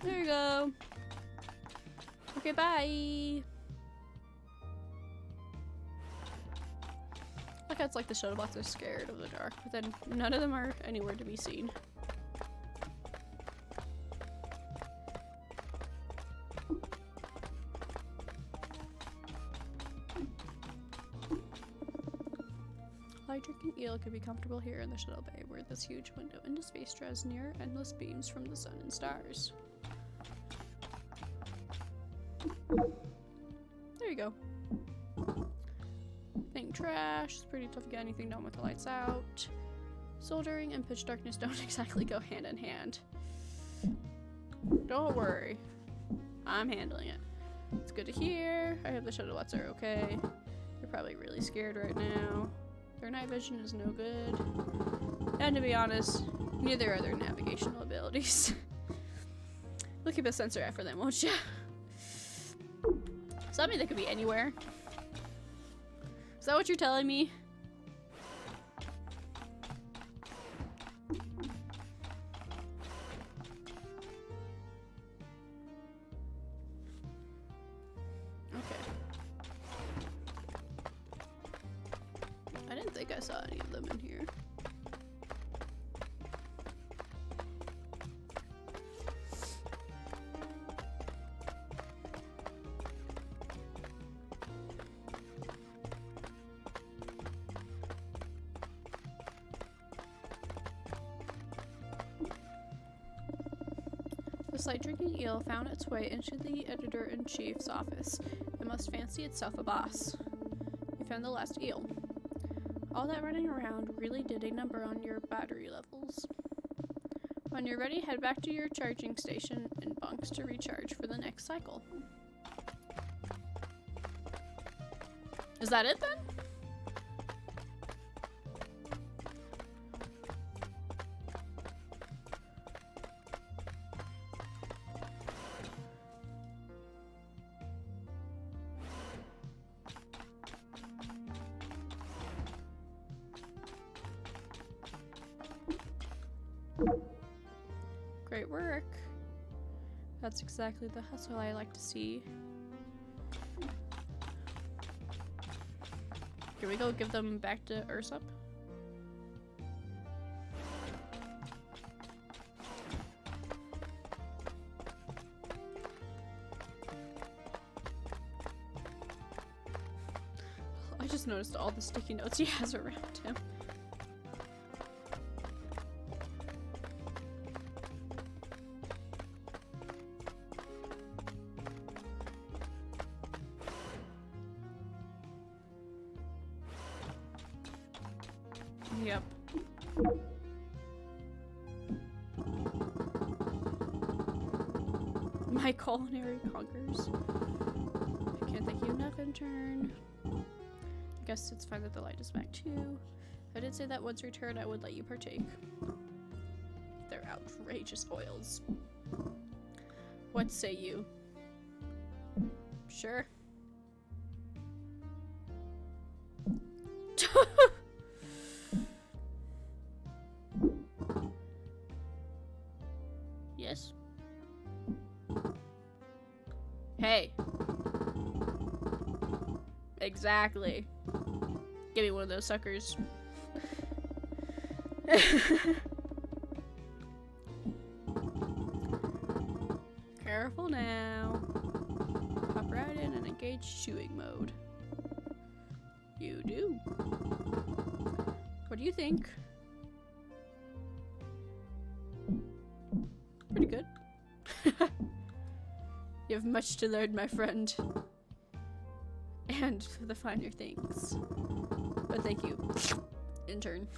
There you go. Okay, bye. Look how it's like the Shadowbots are scared of the dark, but then none of them are anywhere to be seen. Light-drinking eel could be comfortable here in the Shuttle Bay, where this huge window into space draws near endless beams from the sun and stars. There you go. Think trash. It's pretty tough to get anything done with the lights out. Soldering and pitch darkness don't exactly go hand in hand. Don't worry. I'm handling it. It's good to hear. I hope the Shadowbots are okay. They're probably really scared right now. Their night vision is no good. And to be honest, neither are their navigational abilities. We'll keep a sensor out for them, won't ya? Does that mean they could be anywhere? Is that what you're telling me? I didn't think I saw any of them in here. The slight-drinking eel found its way into the editor-in-chief's office and must fancy itself a boss. We found the last eel. All that running around really did a number on your battery levels. When you're ready, head back to your charging station and bunks to recharge for the next cycle. Is that it then? Great work. That's exactly the hustle I like to see. Can we go give them back to Ursop? I just noticed all the sticky notes he has around him. Yep. My culinary conquers. I can't thank you enough, intern. I guess it's fine that the light is back too. I did say that once returned I would let you partake. They're outrageous oils. What say you? Sure. Yes. Hey. Exactly. Give me one of those suckers. Careful now. Hop right in and engage chewing mode. You do. What do you think? Pretty good. You have much to learn, my friend. And the finer things. But thank you, intern.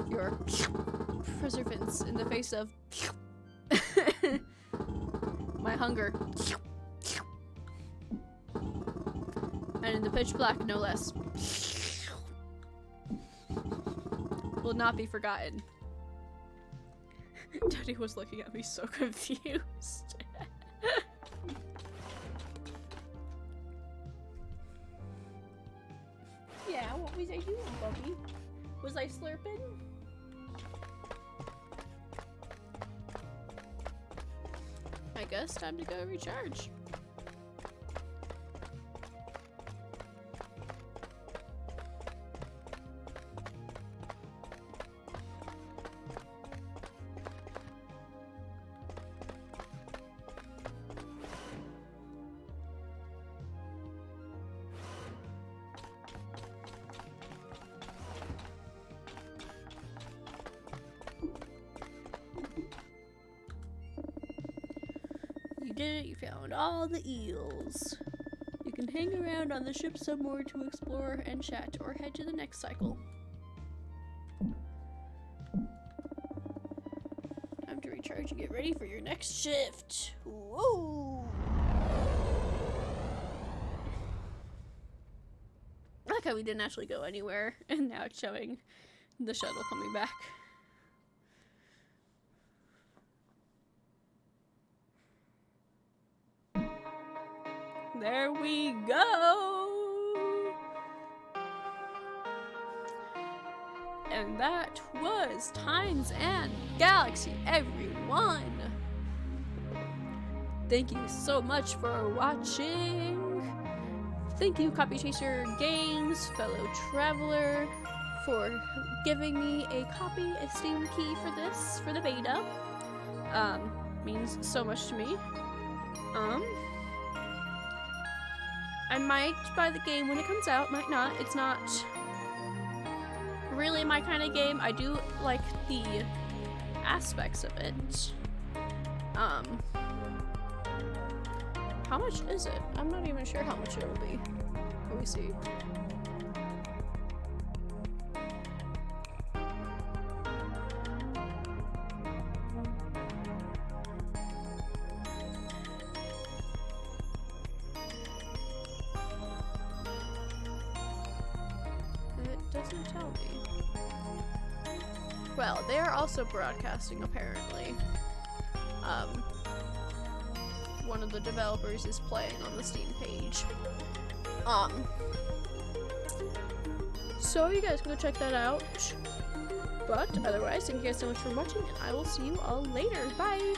your perseverance in the face of my hunger. And in the pitch black, no less. Will not be forgotten. Daddy was looking at me so confused. Yeah, what was I doing, Bubby? Was I slurping? I guess time to go recharge. You did it, you found all the eels. You can hang around on the ship some more to explore and chat, or head to the next cycle. Time to recharge and get ready for your next shift. Whoa! I like how we didn't actually go anywhere, and now it's showing the shuttle coming back. There we go! And that was Times and Galaxy, everyone! Thank you so much for watching! Thank you, Copy Chaser Games, fellow traveler, for giving me a copy, a Steam key for this, for the beta. Means so much to me. I might buy the game when it comes out, might not. It's not really my kind of game. I do like the aspects of it. How much is it? I'm not even sure how much it will be. Let me see. Doesn't tell me. Well, they are also broadcasting apparently. One of the developers is playing on the Steam page. So you guys can go check that out. But otherwise, thank you guys so much for watching, and I will see you all later. Bye!